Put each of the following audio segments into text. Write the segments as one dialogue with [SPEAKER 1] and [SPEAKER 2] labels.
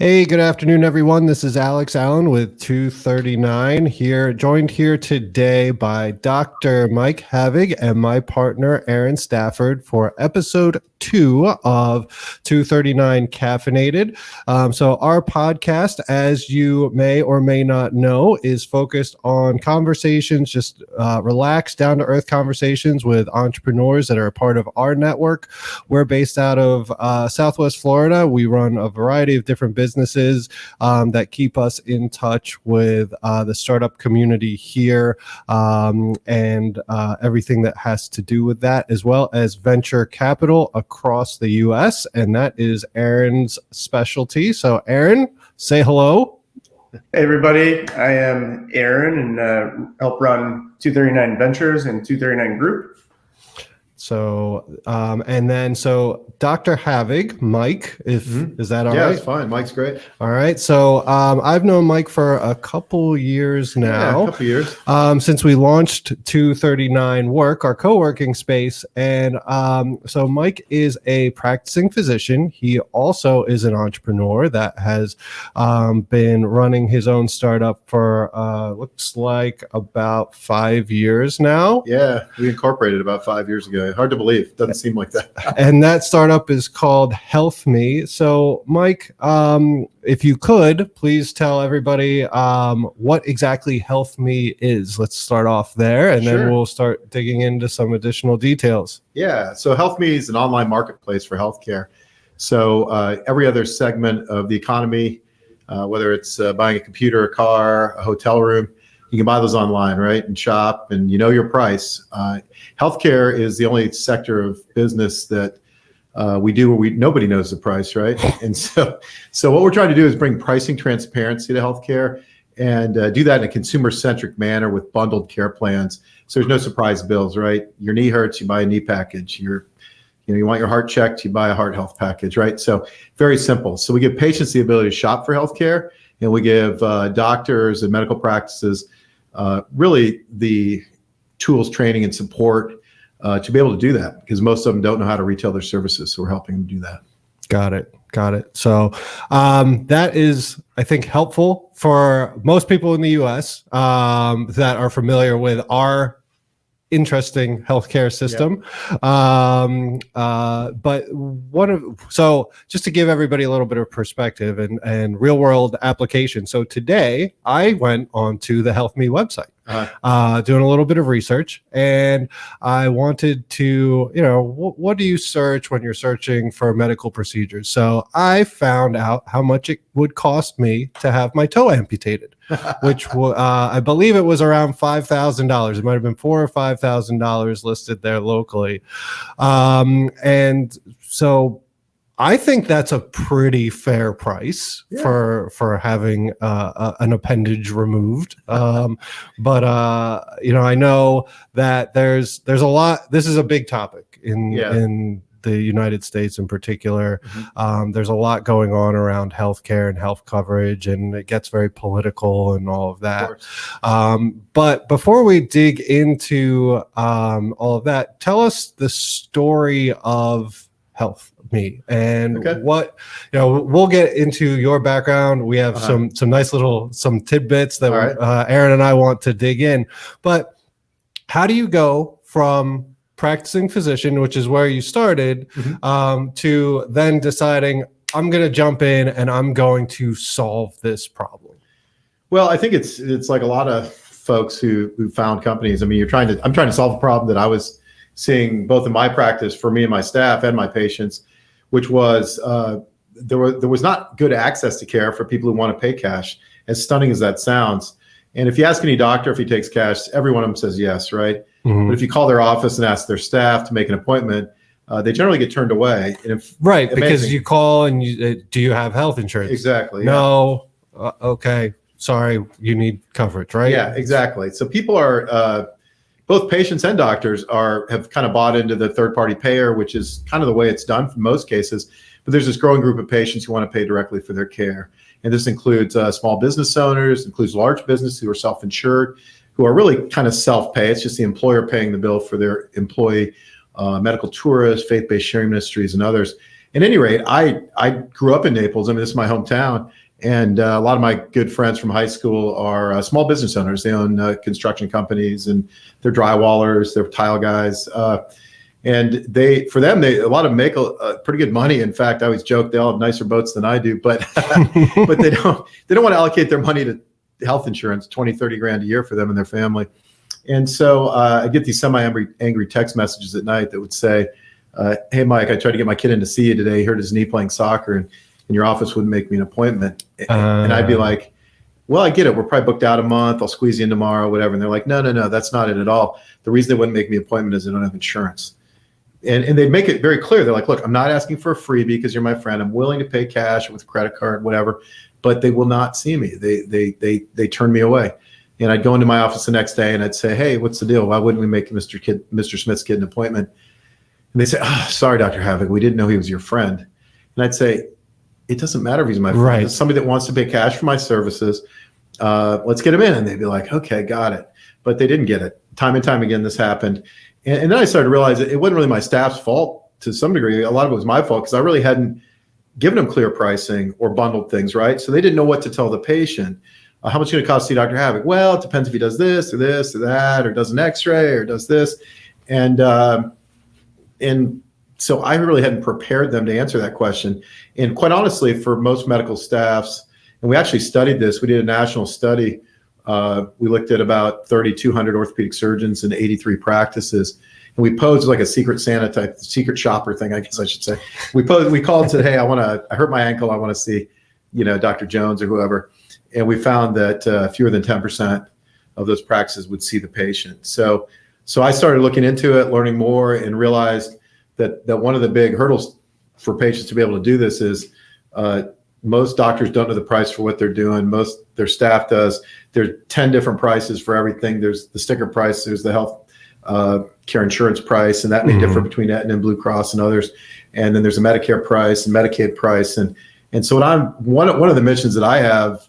[SPEAKER 1] Hey, good afternoon, everyone. This is Alex Allen with 239 here, joined here today by Dr. Mike Havig and my partner, Aaron Stafford, for episode 2 of 239 Caffeinated. So our podcast, as you may or may not know, is focused on conversations, just relaxed, down-to-earth conversations with entrepreneurs that are a part of our network. We're based out of Southwest Florida. We run a variety of different businesses that keep us in touch with the startup community here and everything that has to do with that, as well as venture capital across the U.S. And that is Aaron's specialty. So Aaron, say hello.
[SPEAKER 2] Hey everybody, I am Aaron and help run 239 Ventures and 239 Group.
[SPEAKER 1] So, so Dr. Havig, Mike, is that all right?
[SPEAKER 3] Yeah, it's fine. Mike's great.
[SPEAKER 1] All right. So, I've known Mike for a couple years now.
[SPEAKER 3] Yeah, a couple years.
[SPEAKER 1] Since we launched 239 Work, our co-working space. And so Mike is a practicing physician. He also is an entrepreneur that has been running his own startup for looks like about 5 years now.
[SPEAKER 3] Yeah, we incorporated about 5 years ago. Hard to believe. Doesn't seem like that.
[SPEAKER 1] And that startup is called HealthMe. So, Mike, if you could, please tell everybody what exactly HealthMe is. Let's start off there, and then we'll start digging into some additional details.
[SPEAKER 3] Yeah, so HealthMe is an online marketplace for healthcare. So every other segment of the economy, whether it's buying a computer, a car, a hotel room, you can buy those online, right, and shop, and you know your price. Healthcare is the only sector of business that we do where nobody knows the price, right? And so what we're trying to do is bring pricing transparency to healthcare and do that in a consumer-centric manner with bundled care plans. So there's no surprise bills, right? Your knee hurts, you buy a knee package. You want your heart checked, you buy a heart health package, right? So very simple. So we give patients the ability to shop for healthcare, and we give doctors and medical practices really the tools, training, and support to be able to do that, because most of them don't know how to retail their services. So we're helping them do that.
[SPEAKER 1] Got it. So that is, I think, helpful for most people in the U.S. That are familiar with our interesting healthcare system. Yeah. So just to give everybody a little bit of perspective and real world application. So today I went onto the HealthMe website, doing a little bit of research, and I wanted to, what do you search when you're searching for medical procedures? So I found out how much it would cost me to have my toe amputated, which I believe it was around $5,000. It might have been $4,000 or $5,000 listed there locally. And so I think that's a pretty fair price for having an appendage removed. But I know that there's a lot. This is a big topic in the United States in particular. There's a lot going on around healthcare and health coverage, and it gets very political and all of that. But before we dig into all of that, tell us the story of HealthMe and what, we'll get into your background. We have some nice some tidbits that Aaron and I want to dig in. But how do you go from practicing physician, which is where you started, to then deciding I'm going to jump in and I'm going to solve this problem?
[SPEAKER 3] Well, I think it's like a lot of folks who found companies. I mean, I'm trying to solve a problem that I was seeing both in my practice for me and my staff and my patients, which was there was not good access to care for people who want to pay cash, as stunning as that sounds. And if you ask any doctor if he takes cash, every one of them says yes, right? But if you call their office and ask their staff to make an appointment, they generally get turned away. And
[SPEAKER 1] because you call and do you have health insurance?
[SPEAKER 3] Exactly.
[SPEAKER 1] No. Okay. Sorry, you need coverage, right?
[SPEAKER 3] Yeah, exactly. So people are both patients and doctors have kind of bought into the third-party payer, which is kind of the way it's done for most cases. But there's this growing group of patients who want to pay directly for their care. And this includes small business owners, includes large businesses who are self-insured, who are really kind of self-pay. It's just the employer paying the bill for their employee, medical tourists, faith-based sharing ministries, and others. At any rate, I grew up in Naples. I mean, this is my hometown. And a lot of my good friends from high school are small business owners. They own construction companies, and they're drywallers, they're tile guys. And for them, a lot of them make pretty good money. In fact, I always joke they all have nicer boats than I do, but but they don't want to allocate their money to health insurance, 20, 30 grand a year for them and their family. And so I get these semi-angry text messages at night that would say, hey, Mike, I tried to get my kid in to see you today. He hurt his knee playing soccer, and your office wouldn't make me an appointment. And I'd be like, well, I get it. We're probably booked out a month. I'll squeeze you in tomorrow, whatever. And they're like, no, that's not it at all. The reason they wouldn't make me an appointment is they don't have insurance. And they make it very clear. They're like, look, I'm not asking for a freebie because you're my friend. I'm willing to pay cash with a credit card, whatever, but they will not see me. They turn me away. And I'd go into my office the next day and I'd say, hey, what's the deal? Why wouldn't we make Mr. Smith's kid an appointment? And they say, sorry, Dr. Havig, we didn't know he was your friend. And I'd say, it doesn't matter if he's my friend.
[SPEAKER 1] Right.
[SPEAKER 3] It's somebody that wants to pay cash for my services. Let's get him in. And they'd be like, okay, got it. But they didn't get it. Time and time again, this happened. And then I started to realize that it wasn't really my staff's fault to some degree. A lot of it was my fault because I really hadn't given them clear pricing or bundled things, right? So they didn't know what to tell the patient. How much is it going to cost to see Dr. Havig? Well, it depends if he does this or this or that, or does an x-ray or does this. And so I really hadn't prepared them to answer that question. And quite honestly, for most medical staffs, and we actually studied this, we did a national study. We looked at about 3,200 orthopedic surgeons in 83 practices. And we posed like a secret Santa type, secret shopper thing, I guess I should say. We called and said, hey, I hurt my ankle. I want to see, Dr. Jones or whoever. And we found that fewer than 10% of those practices would see the patient. So I started looking into it, learning more, and realized that one of the big hurdles for patients to be able to do this is most doctors don't know the price for what they're doing. Their staff does. There's 10 different prices for everything. There's the sticker price. There's the health care insurance price, and that may differ between Aetna and Blue Cross and others. And then there's a Medicare price and Medicaid price. And so one of the missions that I have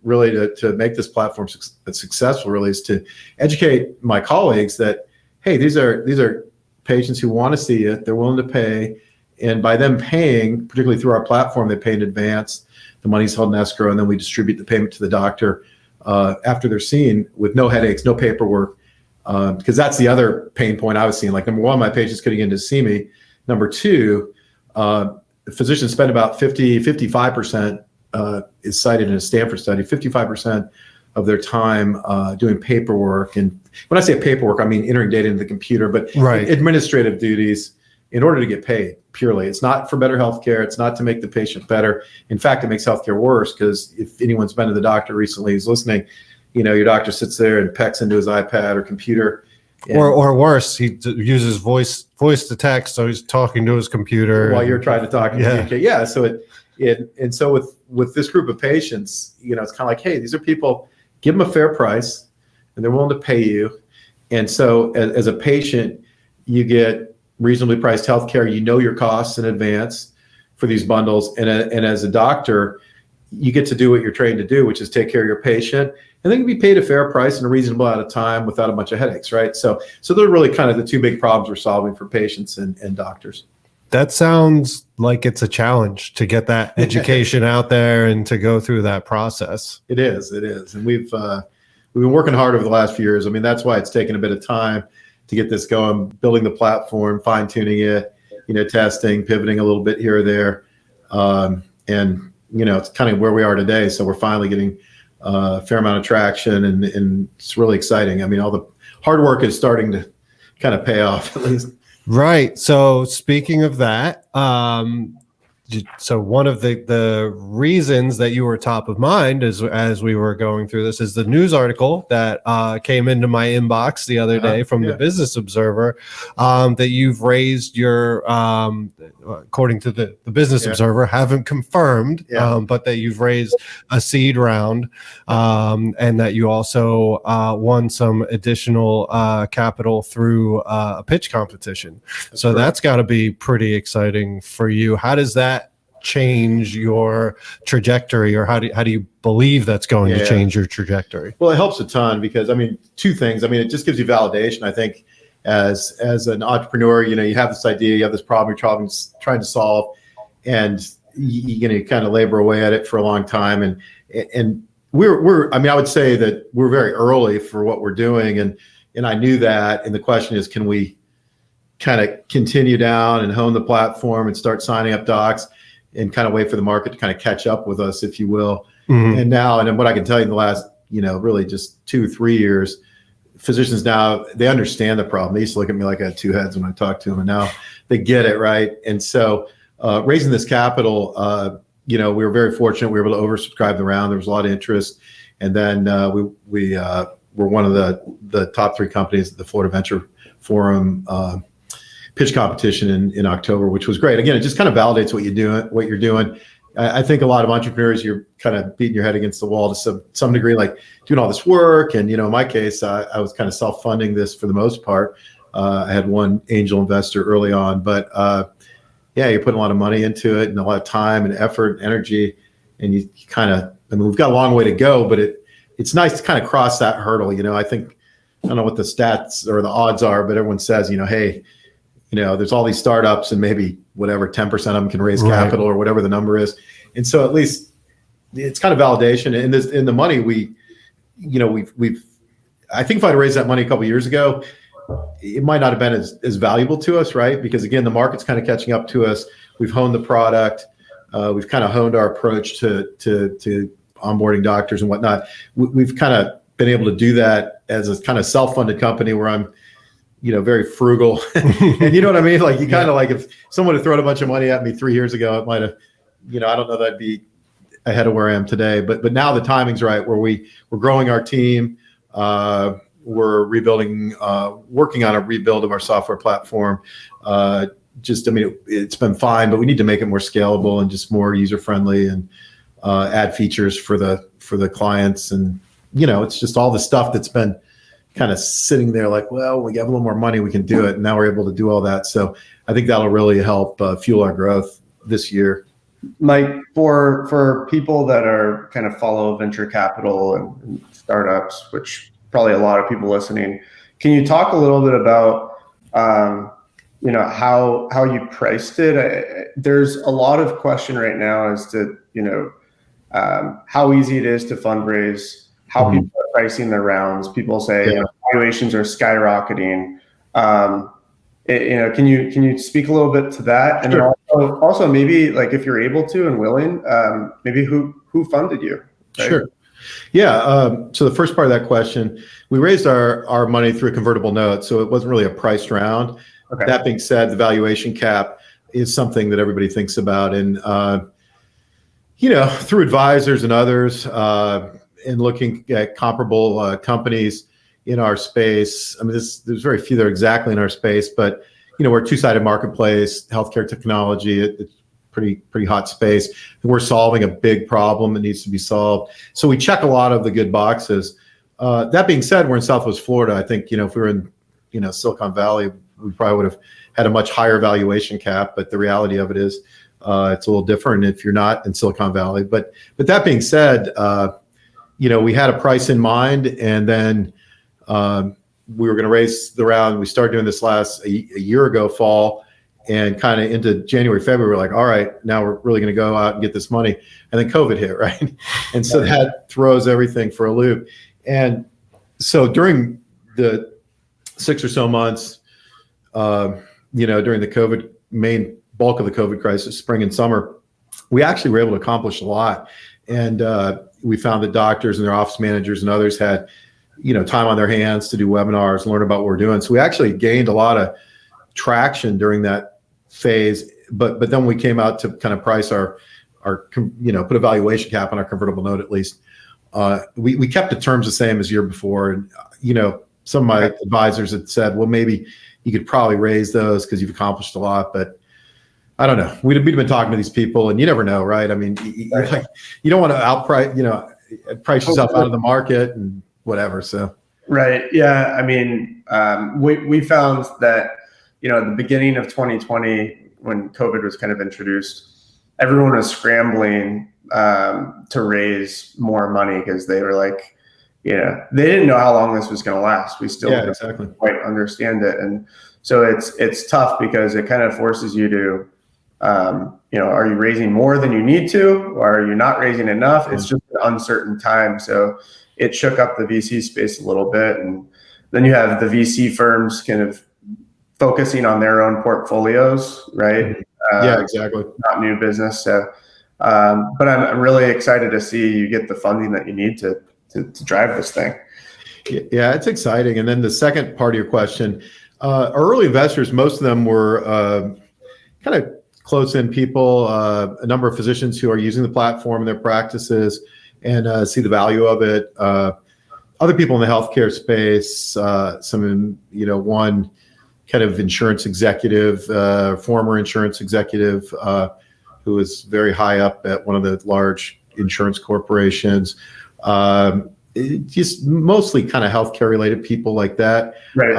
[SPEAKER 3] really to make this platform successful really is to educate my colleagues that, hey, these are patients who want to see it. They're willing to pay. And by them paying, particularly through our platform, they pay in advance. The money's held in escrow, and then we distribute the payment to the doctor after they're seen with no headaches, no paperwork. Because that's the other pain point I was seeing. Like, number one, my patients couldn't get in to see me. Number two, physicians spend about 55% is cited in a Stanford study, 55% of their time doing paperwork. And when I say paperwork, I mean entering data into the computer, but administrative duties in order to get paid purely. It's not for better healthcare. It's not to make the patient better. In fact, it makes healthcare worse, because if anyone's been to the doctor recently who's listening, your doctor sits there and pecks into his iPad or computer.
[SPEAKER 1] Or worse, he uses voice to text, so he's talking to his computer
[SPEAKER 3] while you're trying to talk and communicate. Yeah. So so with this group of patients, it's kind of like, hey, these are people, give them a fair price, and they're willing to pay you. And so as a patient, you get reasonably priced healthcare. You know your costs in advance for these bundles, and as a doctor, you get to do what you're trained to do, which is take care of your patient, and then be paid a fair price in a reasonable amount of time without a bunch of headaches, right? So they're really kind of the two big problems we're solving for patients and doctors.
[SPEAKER 1] That sounds like it's a challenge to get that education out there and to go through that process.
[SPEAKER 3] It is, and we've been working hard over the last few years. I mean, that's why it's taken a bit of time to get this going, building the platform, fine tuning it, testing, pivoting a little bit here or there, and it's kind of where we are today. So we're finally getting a fair amount of traction, and it's really exciting. I mean, all the hard work is starting to kind of pay off, at least.
[SPEAKER 1] Right. So speaking of that, so one of the reasons that you were top of mind as we were going through this is the news article that came into my inbox the other day from the Business Observer, that you've raised your, according to the Business Observer, haven't confirmed, but that you've raised a seed round, and that you also won some additional capital through a pitch competition. So that's got to be pretty exciting for you. How does that change your trajectory, or how do you believe that's going to change your trajectory?
[SPEAKER 3] Well, it helps a ton, because two things. It just gives you validation. I think as an entrepreneur, you have this idea, you have this problem you're trying to solve, and you kind of labor away at it for a long time. And we're I mean, I would say that we're very early for what we're doing. And I knew that. And the question is, can we kind of continue down and hone the platform and start signing up docs and kind of wait for the market to kind of catch up with us, if you will. And now, and what I can tell you in the last, really just 2-3 years, physicians now, they understand the problem. They used to look at me like I had two heads when I talked to them, and now they get it, right? And so raising this capital, we were very fortunate. We were able to oversubscribe the round. There was a lot of interest. And then we were one of the top 3 companies at the Florida Venture Forum pitch competition in October, which was great. Again, it just kind of validates what you're doing. I think a lot of entrepreneurs, you're kind of beating your head against the wall to some degree, like doing all this work. And, in my case, I was kind of self-funding this for the most part. I had one angel investor early on, but you're putting a lot of money into it and a lot of time and effort and energy. And you kind of, we've got a long way to go, but it's nice to kind of cross that hurdle. I think, I don't know what the stats or the odds are, but everyone says, hey, there's all these startups and maybe whatever 10% of them can raise capital or whatever the number is. And so at least it's kind of validation. And in the money we've I think if I'd raised that money a couple of years ago, it might not have been as valuable to us, right? Because again, the market's kind of catching up to us. We've honed the product. We've kind of honed our approach to onboarding doctors and whatnot. We've kind of been able to do that as a kind of self-funded company where I'm very frugal. And you know what I mean? Like you kind of like if someone had thrown a bunch of money at me 3 years ago, it might have, I don't know that I'd be ahead of where I am today. But now the timing's right where we're growing our team. We're rebuilding, working on a rebuild of our software platform. It's been fine, but we need to make it more scalable and just more user-friendly and add features for the clients. And, it's just all the stuff that's been kind of sitting there like, well, we have a little more money, we can do it. And now we're able to do all that. So I think that'll really help fuel our growth this year.
[SPEAKER 2] Mike, for people that are kind of follow venture capital and startups, which probably a lot of people listening, can you talk a little bit about, how you priced it? There's a lot of question right now as to, how easy it is to fundraise, how people are pricing their rounds. People say valuations are skyrocketing. Can you speak a little bit to that? And
[SPEAKER 3] Sure.
[SPEAKER 2] also maybe like if you're able to and willing, maybe who funded you? Right?
[SPEAKER 3] Sure. Yeah. So the first part of that question, we raised our money through a convertible note, so it wasn't really a priced round. Okay. That being said, the valuation cap is something that everybody thinks about, and through advisors and others, and looking at comparable companies in our space. I mean, there's very few that are exactly in our space, but we're a two-sided marketplace, healthcare technology. It's pretty hot space. And we're solving a big problem that needs to be solved. So we check a lot of the good boxes. That being said, we're in Southwest Florida. I think if we were in Silicon Valley, we probably would have had a much higher valuation cap. But the reality of it is, it's a little different if you're not in Silicon Valley. But that being said, we had a price in mind, and then we were going to raise the round. We started doing this a year ago fall, and kind of into January, February, we're like, all right, now we're really going to go out and get this money. And then COVID hit, right? And so that throws everything for a loop. And so during the 6 or so months, during the COVID, main bulk of the COVID crisis, spring and summer, we actually were able to accomplish a lot. And we found that doctors and their office managers and others had, time on their hands to do webinars, learn about what we're doing. So we actually gained a lot of traction during that phase. But then we came out to kind of price our put a valuation cap on our convertible note at least. We kept the terms the same as year before. And, some of my advisors had said, well, maybe you could probably raise those because you've accomplished a lot. But I don't know. We'd been talking to these people, and you never know, right? I mean, you don't want to outprice, price yourself out of the market and whatever. So.
[SPEAKER 2] Right. Yeah. I mean, we found that, at the beginning of 2020, when COVID was kind of introduced, everyone was scrambling to raise more money because they were like, they didn't know how long this was going to last. We still didn't quite understand it. And so it's tough because it kind of forces you to Are you raising more than you need to, or are you not raising enough? It's just an uncertain time. So it shook up the VC space a little bit. And then you have the VC firms kind of focusing on their own portfolios, right?
[SPEAKER 3] Yeah, exactly.
[SPEAKER 2] Not new business. So, but I'm really excited to see you get the funding that you need to drive this thing.
[SPEAKER 3] Yeah, it's exciting. And then the second part of your question, our early investors, most of them were kind of close-in people, a number of physicians who are using the platform in their practices and see the value of it. Other people in the healthcare space, one kind of insurance executive, former insurance executive who was very high up at one of the large insurance corporations. Just mostly kind of healthcare related people like that.
[SPEAKER 2] Right.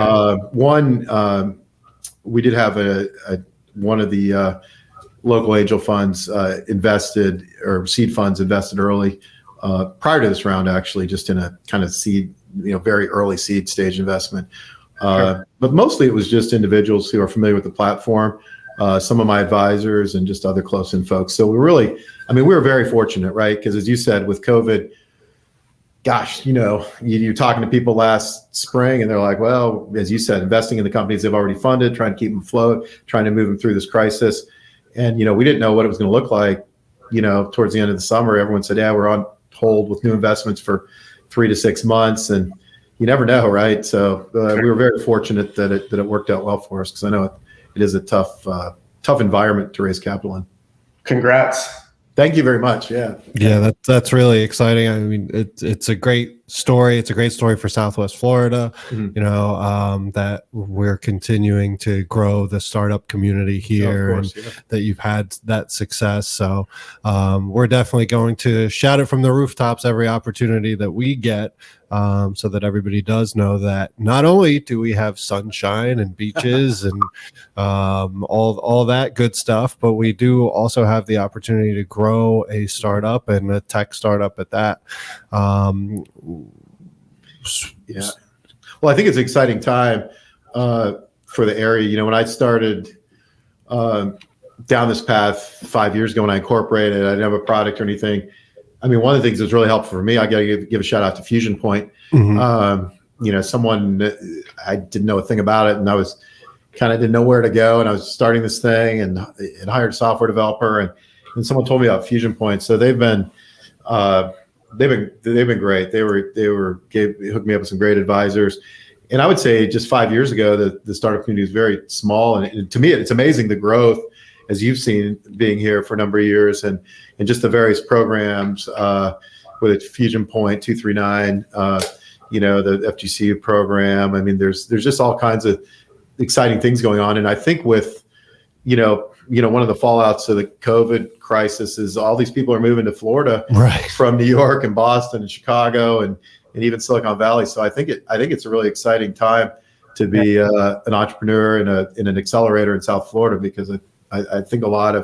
[SPEAKER 3] We did have one of the local angel funds invested, or seed funds invested early prior to this round, actually, just in a kind of seed, very early seed stage investment. But mostly it was just individuals who are familiar with the platform, some of my advisors and just other close-in folks. So we were very fortunate, right? Because as you said, with COVID, gosh, you're talking to people last spring and they're like, well, as you said, investing in the companies they've already funded, trying to keep them afloat, trying to move them through this crisis. And, we didn't know what it was going to look like, towards the end of the summer. Everyone said, yeah, we're on hold with new investments for 3 to 6 months. And you never know, right? So we were very fortunate that it worked out well for us, because I know it is a tough environment to raise capital in.
[SPEAKER 2] Congrats.
[SPEAKER 3] Thank you very much. Yeah.
[SPEAKER 1] Yeah, that's really exciting. I mean, it's a great story. It's a great story for Southwest Florida, that we're continuing to grow the startup community here, and that you've had that success. So we're definitely going to shout it from the rooftops every opportunity that we get, so that everybody does know that not only do we have sunshine and beaches and all that good stuff, but we do also have the opportunity to grow a startup, and a tech startup at that.
[SPEAKER 3] Yeah. Well, I think it's an exciting time for the area. When I started down this path 5 years ago, when I incorporated, I didn't have a product or anything. I mean, one of the things that's really helpful for me, I got to give a shout out to Fusion Point. Someone, I didn't know a thing about it, and I was kind of didn't know where to go, and I was starting this thing and hired a software developer, and someone told me about Fusion Point. So they've been great. They hooked me up with some great advisors. And I would say just 5 years ago, the startup community is very small. And to me, it's amazing the growth, as you've seen being here for a number of years, and just the various programs, whether it's Fusion Point, 239, the FGCU program. I mean, there's just all kinds of exciting things going on. And I think with, one of the fallouts of the COVID crisis is all these people are moving to Florida,
[SPEAKER 1] right,
[SPEAKER 3] from New York and Boston and Chicago and even Silicon Valley. So I think it's a really exciting time to be an entrepreneur in an accelerator in South Florida, because I think we're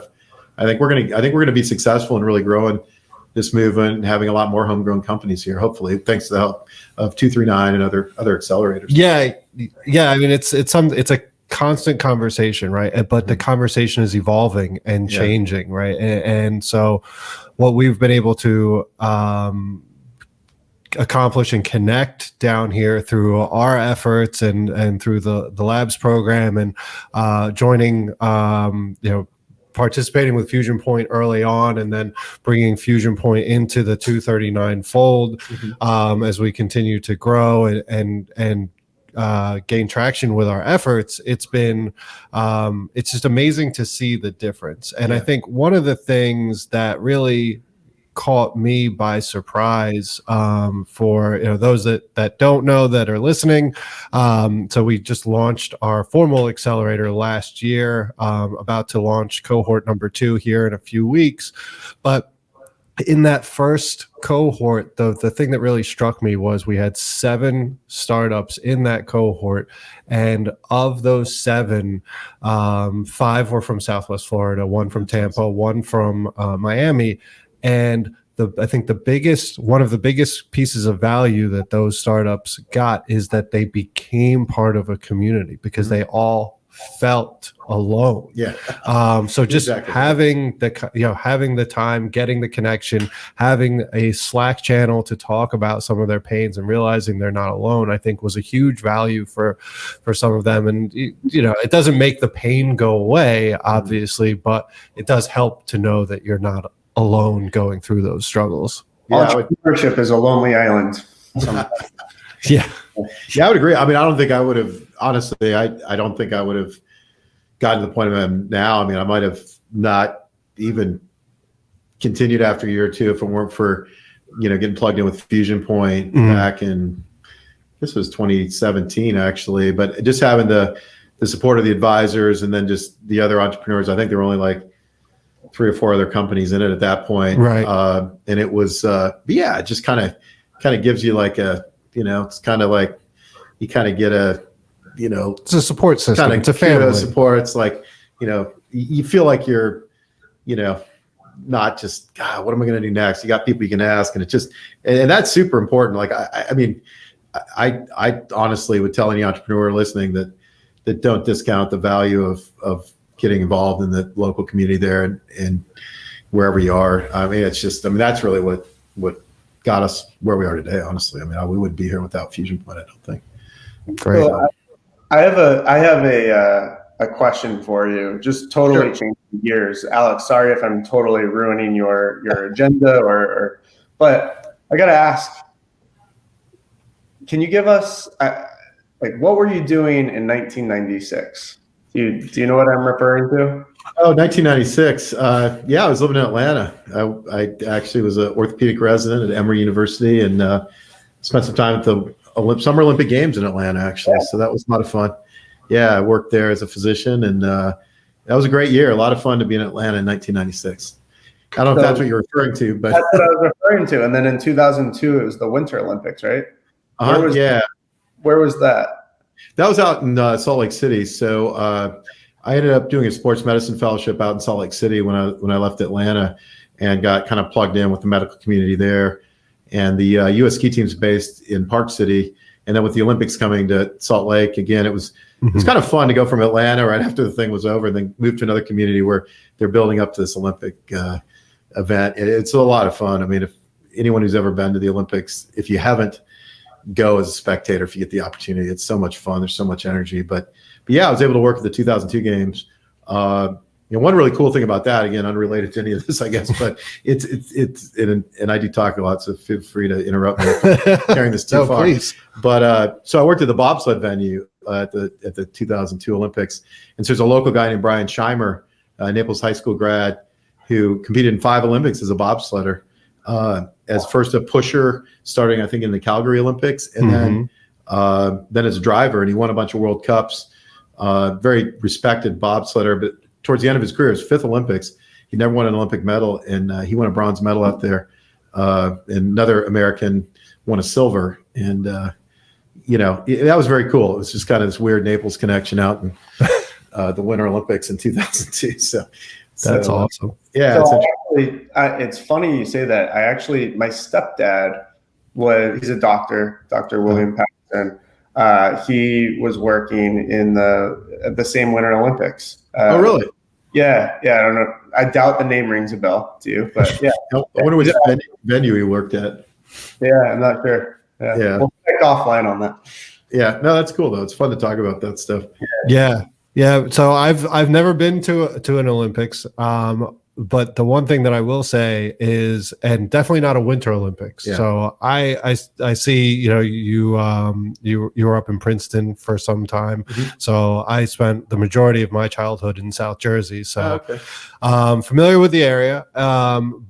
[SPEAKER 3] going to be successful in really growing this movement and having a lot more homegrown companies here, hopefully, thanks to the help of 239 and other accelerators.
[SPEAKER 1] Yeah. I mean, it's a constant conversation, right? But the conversation is evolving and changing, right? And so what we've been able to accomplish and connect down here through our efforts and through the labs program, and joining, participating with Fusion Point early on, and then bringing Fusion Point into the 239 fold, as we continue to grow and gain traction with our efforts. It's been it's just amazing to see the difference. And I think one of the things that really caught me by surprise, for those that don't know, that are listening, so we just launched our formal accelerator last year, about to launch cohort number 2 here in a few weeks. But in that first cohort, the thing that really struck me was we had 7 startups in that cohort, and of those 7, 5 were from Southwest Florida, 1 from Tampa, 1 from Miami. And I think one of the biggest pieces of value that those startups got is that they became part of a community, because they all felt alone.
[SPEAKER 3] Yeah.
[SPEAKER 1] So just
[SPEAKER 3] Exactly.
[SPEAKER 1] having the time, getting the connection, having a Slack channel to talk about some of their pains and realizing they're not alone, I think was a huge value for some of them. And, it doesn't make the pain go away, obviously, but it does help to know that you're not alone going through those struggles.
[SPEAKER 3] Yeah,
[SPEAKER 2] entrepreneurship is a lonely island.
[SPEAKER 1] Yeah.
[SPEAKER 3] Yeah, I would agree. I mean, I don't think I would have, honestly, I don't think I would have gotten to the point I'm now. I mean, I might have not even continued after a year or two if it weren't for, getting plugged in with Fusion Point back in, this was 2017 actually, but just having the support of the advisors and then just the other entrepreneurs. I think there were only like 3 or 4 other companies in it at that point.
[SPEAKER 1] Right.
[SPEAKER 3] And it was, it just kind of gives you like a, it's kind of like you kind of get a,
[SPEAKER 1] it's a support system. It's a family
[SPEAKER 3] support. It's like, you feel like you're, not just, God, what am I going to do next? You got people you can ask, and it just, and that's super important. Like, I mean, I honestly would tell any entrepreneur listening that don't discount the value of getting involved in the local community there and wherever you are. I mean, it's just, that's really what got us where we are today, honestly. I mean, we wouldn't be here without Fusion Point, I don't think.
[SPEAKER 1] Great.
[SPEAKER 2] So I have a question for you, just totally changing gears. Alex, sorry if I'm totally ruining your agenda but I got to ask, can you give us, what were you doing in 1996? Do you know what I'm referring to?
[SPEAKER 3] Oh, 1996. I was living in Atlanta. I actually was an orthopedic resident at Emory University and spent some time at the Summer Olympic Games in Atlanta, actually. So that was a lot of fun. Yeah, I worked there as a physician, and that was a great year. A lot of fun to be in Atlanta in 1996. I don't know if that's what you're referring to, but
[SPEAKER 2] that's what I was referring to. And then in 2002, it was the Winter Olympics, right? Where was that?
[SPEAKER 3] That was out in Salt Lake City. So I ended up doing a sports medicine fellowship out in Salt Lake City when I left Atlanta, and got kind of plugged in with the medical community there. And the U.S. ski team's based in Park City, and then with the Olympics coming to Salt Lake again, it was kind of fun to go from Atlanta right after the thing was over, and then move to another community where they're building up to this Olympic event. It's a lot of fun. I mean, if anyone who's ever been to the Olympics, if you haven't, go as a spectator if you get the opportunity. It's so much fun. There's so much energy. But yeah, I was able to work at the 2002 games. One really cool thing about that, again, unrelated to any of this, I guess, but it's and I do talk a lot, so feel free to interrupt me if I'm carrying this too far. Please. But so I worked at the bobsled venue at the 2002 Olympics, and so there's a local guy named Brian Scheimer, Naples High School grad, who competed in 5 Olympics as a bobsledder, as first a pusher, starting I think in the Calgary Olympics, and then as a driver, and he won a bunch of World Cups. Very respected bobsledder, but towards the end of his career, his 5th Olympics, he never won an Olympic medal, and he won a bronze medal out there. And another American won a silver, and that was very cool. It was just kind of this weird Naples connection out in the Winter Olympics in 2002. So
[SPEAKER 1] that's awesome.
[SPEAKER 2] Yeah, so it's funny you say that. My stepdad he's a doctor, Dr. William Patterson. He was working in the same Winter Olympics.
[SPEAKER 3] Oh, really?
[SPEAKER 2] Yeah. I don't know. I doubt the name rings a bell to you, but yeah.
[SPEAKER 3] I wonder which venue he worked at.
[SPEAKER 2] Yeah, I'm not sure. Yeah. We'll check offline on that.
[SPEAKER 3] Yeah. No, that's cool though. It's fun to talk about that stuff.
[SPEAKER 1] Yeah. So I've never been to an Olympics. But the one thing that I will say is, and definitely not a Winter Olympics. Yeah. So I see, you were up in Princeton for some time. So I spent the majority of my childhood in South Jersey. So familiar with the area,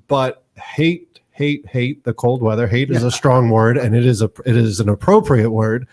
[SPEAKER 1] but hate the cold weather. Hate is a strong word, and it is an appropriate word.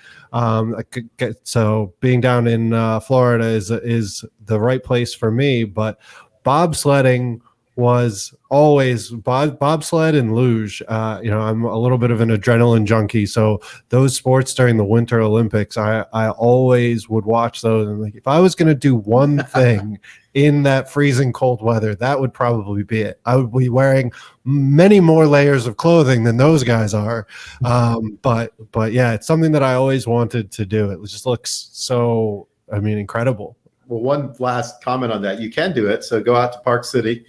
[SPEAKER 1] So being down in Florida is the right place for me, but bobsledding was always bobsled and luge. I'm a little bit of an adrenaline junkie, so those sports during the Winter Olympics, I always would watch those. And like, if I was going to do one thing in that freezing cold weather, that would probably be it. I would be wearing many more layers of clothing than those guys are. But yeah, it's something that I always wanted to do. It just looks so, incredible.
[SPEAKER 3] one last comment on that. You can do it. So go out to Park City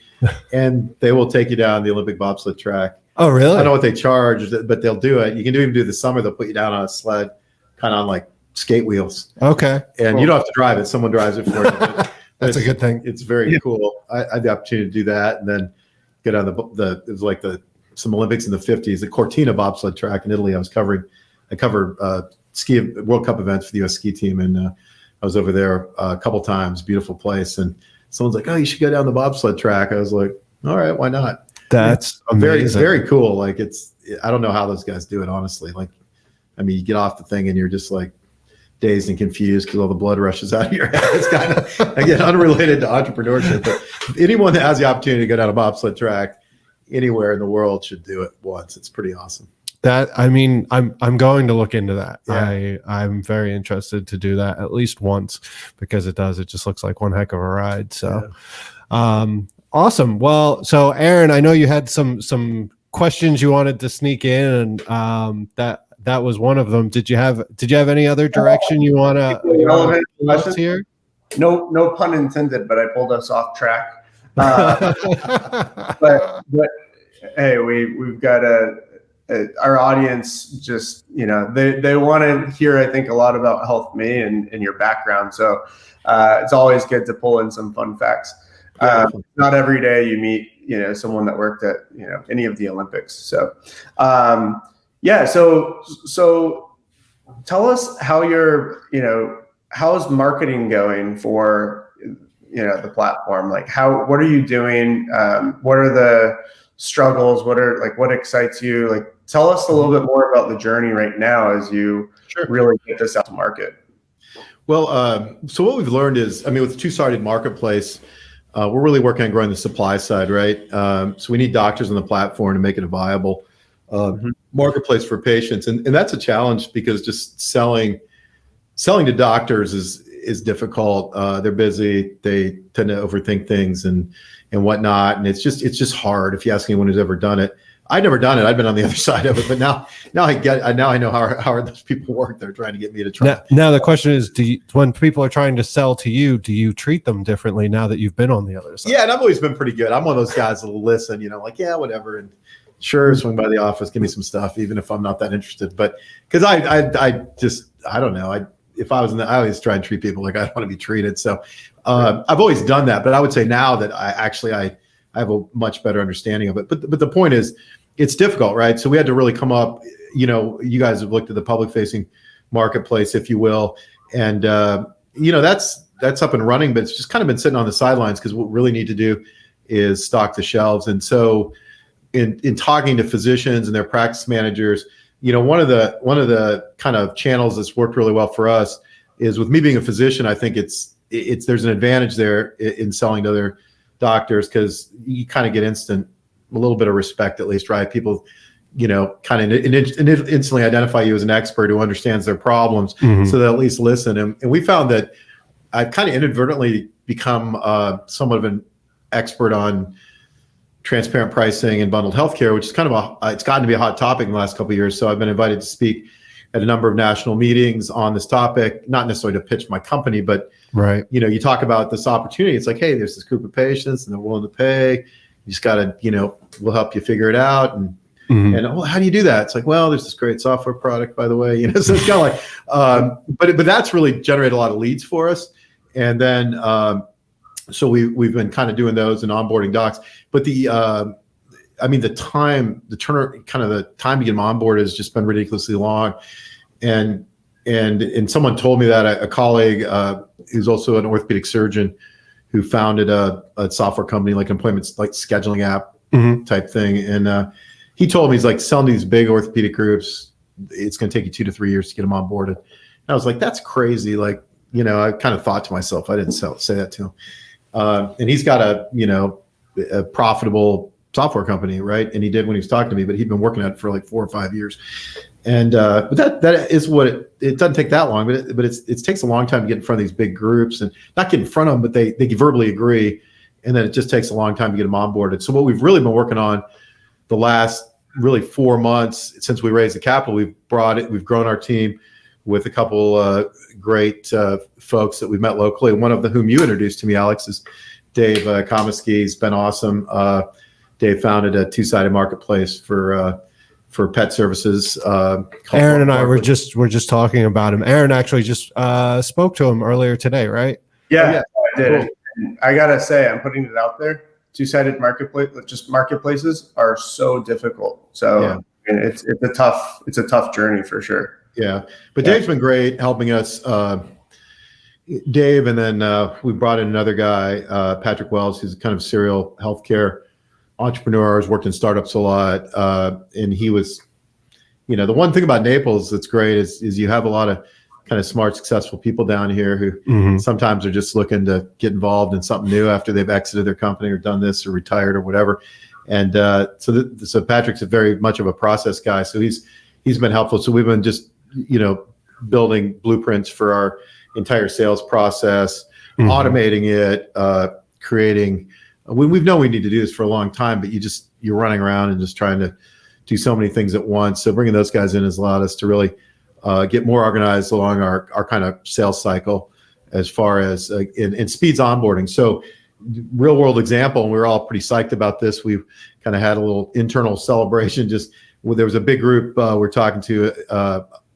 [SPEAKER 3] and they will take you down the Olympic bobsled track.
[SPEAKER 1] Oh, really?
[SPEAKER 3] I don't know what they charge, but they'll do it. You can even do the summer. They'll put you down on a sled, kind of on like skate wheels.
[SPEAKER 1] Okay.
[SPEAKER 3] And you don't have to drive it. Someone drives it for you.
[SPEAKER 1] That's a good thing.
[SPEAKER 3] It's very cool. I had the opportunity to do that and then get on it was like some Olympics in the 50s, the Cortina bobsled track in Italy. I covered ski World Cup events for the U.S. ski team. And I was over there a couple times, beautiful place. And someone's like, oh, you should go down the bobsled track. I was like, all right, why not?
[SPEAKER 1] That's amazing.
[SPEAKER 3] Very cool. Like I don't know how those guys do it, honestly. Like, I mean, you get off the thing and you're just like dazed and confused because all the blood rushes out of your head. It's kind of, again, unrelated to entrepreneurship, but anyone that has the opportunity to go down a bobsled track anywhere in the world should do it once. It's pretty awesome.
[SPEAKER 1] I'm going to look into that.
[SPEAKER 3] Yeah.
[SPEAKER 1] I'm very interested to do that at least once because it just looks like one heck of a ride. So, awesome. Well, so Aaron, I know you had some questions you wanted to sneak in, and that was one of them. Did you have any other direction you want to here?
[SPEAKER 2] No pun intended, but I pulled us off track. But hey, we've got our audience just, they want to hear, I think, a lot about HealthMe and your background. So it's always good to pull in some fun facts. Not every day you meet, someone that worked at, any of the Olympics. So, so tell us how how's marketing going for, the platform? Like what are you doing? What are the struggles? What excites you? Like, tell us a little bit more about the journey right now as you really get this out to market.
[SPEAKER 3] Well, so what we've learned is, with the two-sided marketplace, we're really working on growing the supply side, right? So we need doctors on the platform to make it a viable marketplace for patients. And that's a challenge because just selling to doctors is difficult. They're busy. They tend to overthink things and whatnot. And it's just hard if you ask anyone who's ever done it. I'd never done it. I've been on the other side of it, but now I know how hard those people work. They're trying to get me to try.
[SPEAKER 1] Now the question is, when people are trying to sell to you, do you treat them differently now that you've been on the other side?
[SPEAKER 3] Yeah, and I've always been pretty good. I'm one of those guys that'll listen, like, yeah, whatever. And sure, swing by the office, give me some stuff, even if I'm not that interested. But because I don't know. If I was I always try and treat people like I want to be treated. So I've always done that. But I would say now that I have a much better understanding of it. But the point is, it's difficult, right? So we had to really come up, you guys have looked at the public facing marketplace, if you will. And, that's up and running, but it's just kind of been sitting on the sidelines because what we really need to do is stock the shelves. And so in talking to physicians and their practice managers, one of the kind of channels that's worked really well for us is, with me being a physician, I think there's an advantage there in selling to other doctors because you kind of get a little bit of respect, at least, right? People, kind of instantly identify you as an expert who understands their problems, so they'll at least listen. And we found that I've kind of inadvertently become somewhat of an expert on transparent pricing and bundled healthcare, which is kind of it's gotten to be a hot topic in the last couple of years. So I've been invited to speak at a number of national meetings on this topic, not necessarily to pitch my company, but
[SPEAKER 1] right.
[SPEAKER 3] You talk about this opportunity. It's like, hey, there's this group of patients and they're willing to pay. You just got to, we'll help you figure it out. And how do you do that? It's like, well, there's this great software product, by the way, so it's kind of like, but that's really generated a lot of leads for us. And then, so we've been kind of doing those and onboarding docs, but the time to get them on board has just been ridiculously long. And someone told me that a colleague, who's also an orthopedic surgeon, who founded a software company, like an appointment, like scheduling app type thing. And he told me, he's like, selling these big orthopedic groups, it's going to take you 2 to 3 years to get them onboarded. And I was like, that's crazy. Like, I kind of thought to myself, I didn't say that to him. And he's got a profitable software company, right? And he did when he was talking to me, but he'd been working at it for like 4 or 5 years. And but that is what it doesn't take that long, but it takes a long time to get in front of these big groups, and not get in front of them, but they verbally agree, and then it just takes a long time to get them onboarded. So what we've really been working on the last really 4 months since we raised the capital, we've grown our team. with a couple great folks that we've met locally. One of whom you introduced to me, Alex, is Dave Komisky. He's been awesome. Dave founded a two-sided marketplace for pet services.
[SPEAKER 1] Aaron and I were just talking about him. Aaron actually just spoke to him earlier today, right?
[SPEAKER 2] Yeah, I did. Cool. I gotta say, I'm putting it out there. Two-sided marketplaces are so difficult. So it's a tough journey for sure.
[SPEAKER 3] Yeah, but Dave's been great helping us. Dave, and then we brought in another guy, Patrick Wells, who's kind of serial healthcare entrepreneur, has worked in startups a lot, and he was, the one thing about Naples that's great is you have a lot of kind of smart, successful people down here who sometimes are just looking to get involved in something new after they've exited their company or done this or retired or whatever. And so Patrick's very much of a process guy, so he's been helpful. So we've been just building blueprints for our entire sales process, automating it, creating. We've known we need to do this for a long time, but you're running around and just trying to do so many things at once. So bringing those guys in has allowed us to really get more organized along our kind of sales cycle as far as in speeds onboarding. So real world example, and we were all pretty psyched about this. We kind of had a little internal celebration. There was a big group we're talking to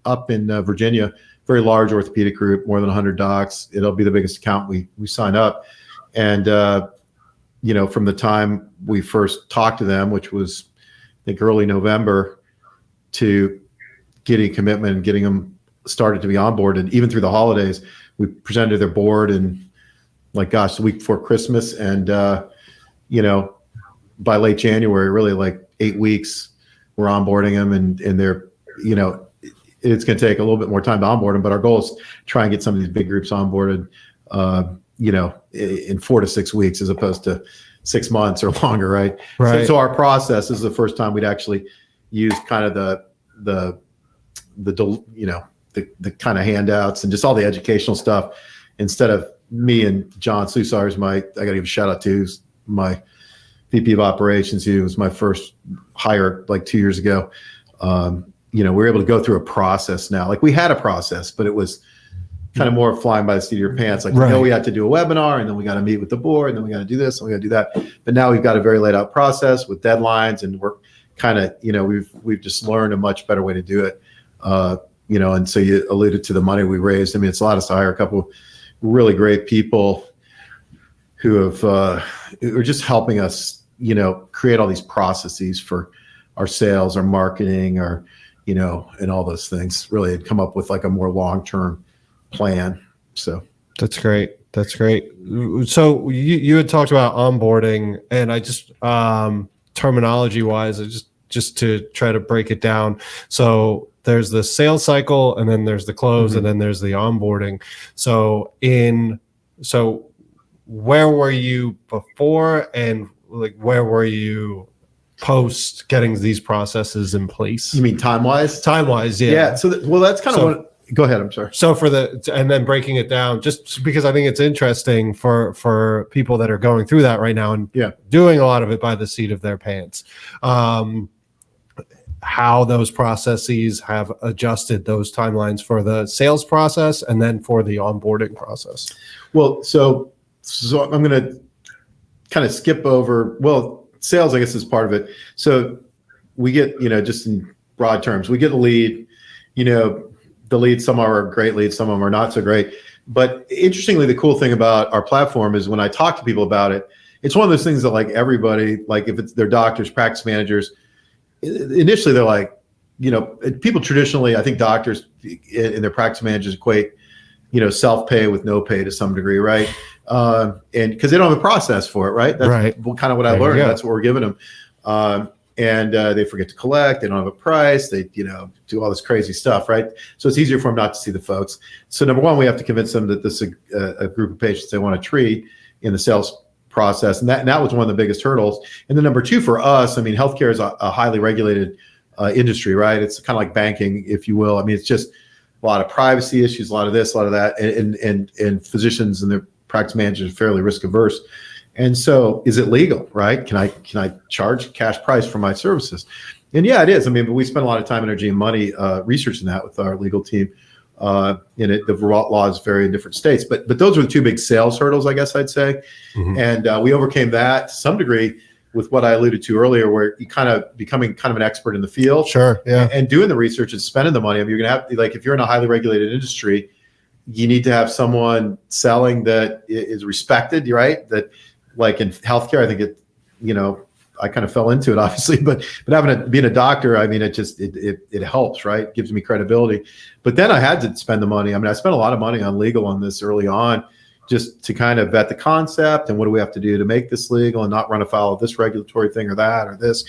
[SPEAKER 3] up in Virginia, very large orthopedic group, more than 100 docs. It'll be the biggest account we sign up. And from the time we first talked to them, which was I think early November, to getting commitment and getting them started to be onboarded, even through the holidays, we presented to their board and the week before Christmas. And, by late January, really like 8 weeks, we're onboarding them and they're, it's going to take a little bit more time to onboard them, but our goal is to try and get some of these big groups onboarded, in 4 to 6 weeks as opposed to 6 months or longer. Right. So our process is the first time we'd actually use kind of the kind of handouts and just all the educational stuff instead of me and John Susar, I got to give a shout out to, who's my VP of operations. He was my first hire like 2 years ago. We're able to go through a process now. Like we had a process, but it was kind of more flying by the seat of your pants. Like, we had to do a webinar and then we got to meet with the board and then we got to do this and we got to do that. But now we've got a very laid out process with deadlines, and we're kind of, we've just learned a much better way to do it. And so you alluded to the money we raised. I mean, it's allowed us to hire a couple of really great people who are just helping us, create all these processes for our sales, our marketing, and all those things. Really had come up with like a more long-term plan. So
[SPEAKER 1] that's great. So you had talked about onboarding, and I just terminology wise, just to try to break it down. So there's the sales cycle, and then there's the close, and then there's the onboarding. So where were you before, and like where were you post getting these processes in place?
[SPEAKER 3] You mean time-wise?
[SPEAKER 1] Time-wise, yeah.
[SPEAKER 3] Yeah. So that's kind of what. Go ahead. I'm sorry.
[SPEAKER 1] So and then breaking it down, just because I think it's interesting for people that are going through that right now and doing a lot of it by the seat of their pants, how those processes have adjusted those timelines for the sales process and then for the onboarding process.
[SPEAKER 3] Well, so I'm going to kind of skip over. Well, sales, I guess, is part of it. So we get, just in broad terms, we get a lead, the leads, some are great leads, some of them are not so great. But interestingly, the cool thing about our platform is when I talk to people about it, it's one of those things that like everybody, like if it's their doctors, practice managers, initially they're like, people traditionally, I think doctors and their practice managers equate, self-pay with no pay to some degree, right? And because they don't have a process for it, right? That's kind of what I learned. That's what we're giving them. And they forget to collect. They don't have a price. They, do all this crazy stuff, right? So it's easier for them not to see the folks. So number one, we have to convince them that this is a group of patients they want to treat in the sales process. And that was one of the biggest hurdles. And then number two for us, I mean, healthcare is a highly regulated industry, right? It's kind of like banking, if you will. I mean, it's just a lot of privacy issues, a lot of this, a lot of that. And physicians and their practice managers are fairly risk averse. And so is it legal, right? Can I charge cash price for my services? And yeah, it is. I mean, but we spend a lot of time, energy, and money researching that with our legal team The laws vary in different states, but those were the two big sales hurdles, I guess I'd say. And we overcame that to some degree with what I alluded to earlier, where you kind of becoming kind of an expert in the field.
[SPEAKER 1] Sure. Yeah.
[SPEAKER 3] And doing the research and spending the money. I mean, you're going to have, like, if you're in a highly regulated industry, you need to have someone selling that is respected, right? That, like in healthcare, I think it, I kind of fell into it, obviously, but being a doctor, I mean, it helps, right? It gives me credibility. But then I had to spend the money. I mean, I spent a lot of money on legal on this early on, just to kind of vet the concept and what do we have to do to make this legal and not run afoul of this regulatory thing or that or this.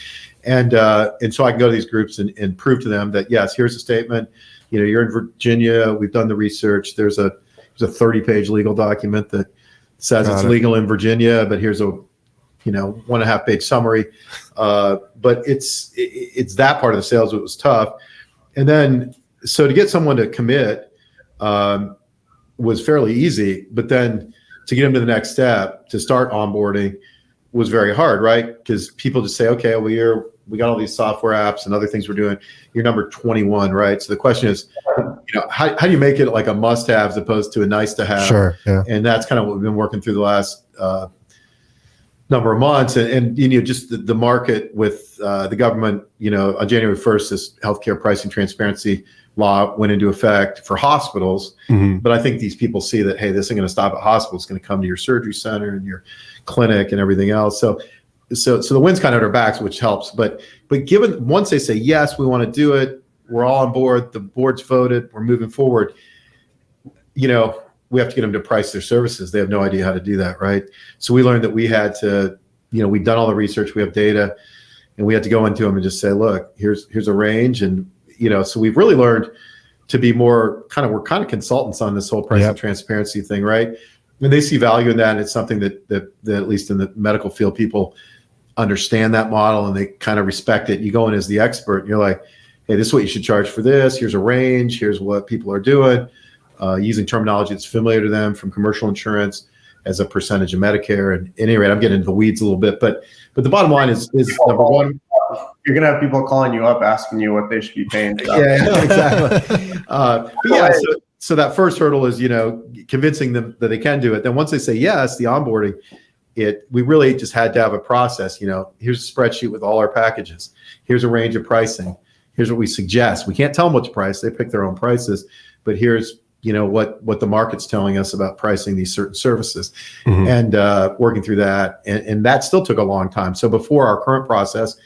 [SPEAKER 3] And so I can go to these groups and prove to them that, yes, here's a statement. You're in Virginia. We've done the research. There's a 30-page legal document that says it's legal in Virginia, but here's a 1.5-page summary. But it's that part of the sales that was tough. And then, so to get someone to commit was fairly easy, but then to get them to the next step, to start onboarding, was very hard, right? Because people just say, okay, well, we got all these software apps and other things we're doing. You're number 21, right? So the question is, how do you make it like a must-have as opposed to a nice-to-have?
[SPEAKER 1] Sure. Yeah.
[SPEAKER 3] And that's kind of what we've been working through the last number of months, and just the market with the government. On January 1st, this healthcare pricing transparency law went into effect for hospitals. But I think these people see that, hey, this isn't going to stop at hospitals; it's going to come to your surgery center and your clinic and everything else. So the wind's kind of at our backs, which helps. But given once they say yes, we want to do it, we're all on board. The board's voted. We're moving forward. We have to get them to price their services. They have no idea how to do that, right? So we learned that we had to, we've done all the research, we have data, and we had to go into them and just say, look, here's a range. And, so we've really learned to be more we're kind of consultants on this whole pricing transparency thing, right? And they see value in that. And it's something that at least in the medical field, people understand that model and they kind of respect it. You go in as the expert and you're like, hey, this is what you should charge for this. Here's a range. Here's what people are doing. Using terminology that's familiar to them from commercial insurance as a percentage of Medicare. And at any rate, I'm getting into the weeds a little bit, but the bottom line is number one.
[SPEAKER 2] You're going to have people calling you up, asking you what they should be paying.
[SPEAKER 3] Yeah, exactly. So that first hurdle is, convincing them that they can do it. Then once they say yes, the onboarding, we really just had to have a process. Here's a spreadsheet with all our packages. Here's a range of pricing. Here's what we suggest. We can't tell them what to price. They pick their own prices, but here's what the market's telling us about pricing these certain services, and working through that. And that still took a long time. So before our current process,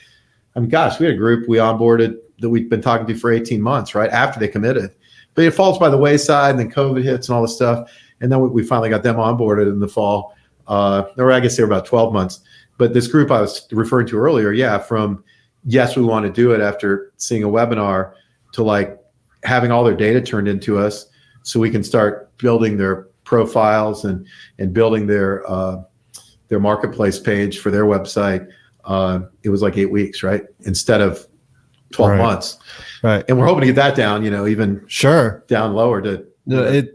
[SPEAKER 3] we had a group we onboarded that we'd been talking to for 18 months, right after they committed. But it falls by the wayside, and then COVID hits and all this stuff. And then we finally got them onboarded in the fall, or I guess they were about 12 months. But this group I was referring to earlier, from yes, we want to do it after seeing a webinar to like having all their data turned into us, so we can start building their profiles and building their marketplace page for their website. It was like 8 weeks, right? Instead of 12 months.
[SPEAKER 1] Right.
[SPEAKER 3] And we're hoping to get that down, even down lower to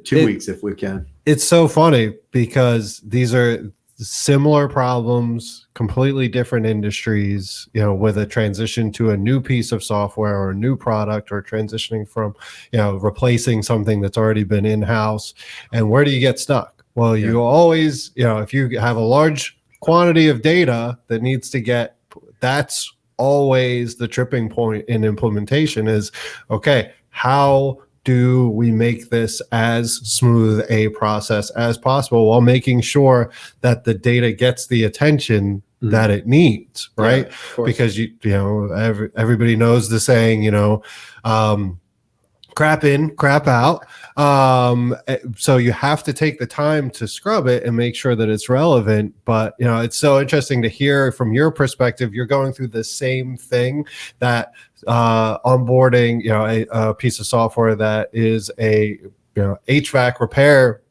[SPEAKER 3] 2 weeks if we can.
[SPEAKER 1] It's so funny because these are similar problems, completely different industries, with a transition to a new piece of software or a new product, or transitioning from, replacing something that's already been in-house. And where do you get stuck? Well, you always, if you have a large quantity of data that needs to get, that's always the tripping point in implementation is, okay, how do we make this as smooth a process as possible while making sure that the data gets the attention that it needs, right? Because everybody knows the saying, crap in, crap out. So you have to take the time to scrub it and make sure that it's relevant. But, it's so interesting to hear from your perspective. You're going through the same thing, that onboarding, a piece of software that is a, HVAC repair,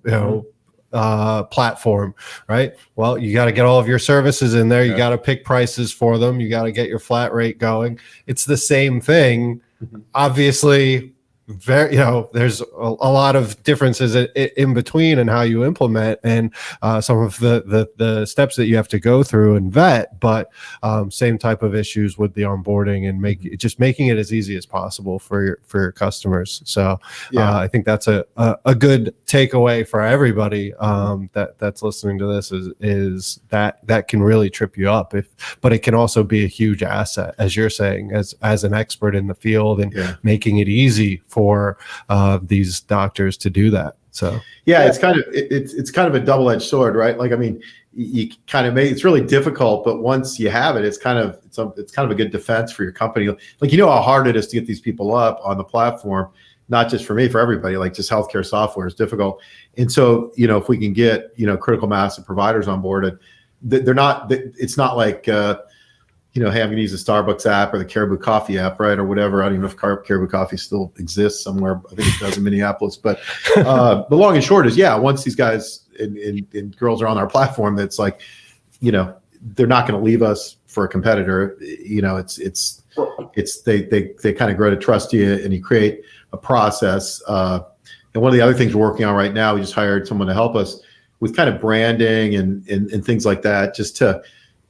[SPEAKER 1] platform, right? Well, you got to get all of your services in there. You got to pick prices for them. You got to get your flat rate going. It's the same thing. Obviously, there's a lot of differences in between and how you implement and some of the steps that you have to go through and vet, but same type of issues with the onboarding and making it as easy as possible for your customers. So I think that's a good takeaway for everybody that's listening to this is that can really trip you up but it can also be a huge asset, as you're saying, as an expert in the field and making it easy for these doctors to do that. So
[SPEAKER 3] it's kind of a double-edged sword, right? Like, I mean, you kind of it's really difficult, but once you have it, it's kind of a good defense for your company. Like, how hard it is to get these people up on the platform, not just for me, for everybody. Like, just healthcare software is difficult. And so, if we can get, critical mass of providers on board, it's not like, hey, I'm going to use the Starbucks app or the Caribou Coffee app, right, or whatever. I don't even know if Caribou Coffee still exists somewhere. I think it does in Minneapolis. But the long and short is, once these guys and girls are on our platform, that's like, they're not going to leave us for a competitor. They kind of grow to trust you, and you create a process. And one of the other things we're working on right now, we just hired someone to help us with kind of branding and things like that, just to,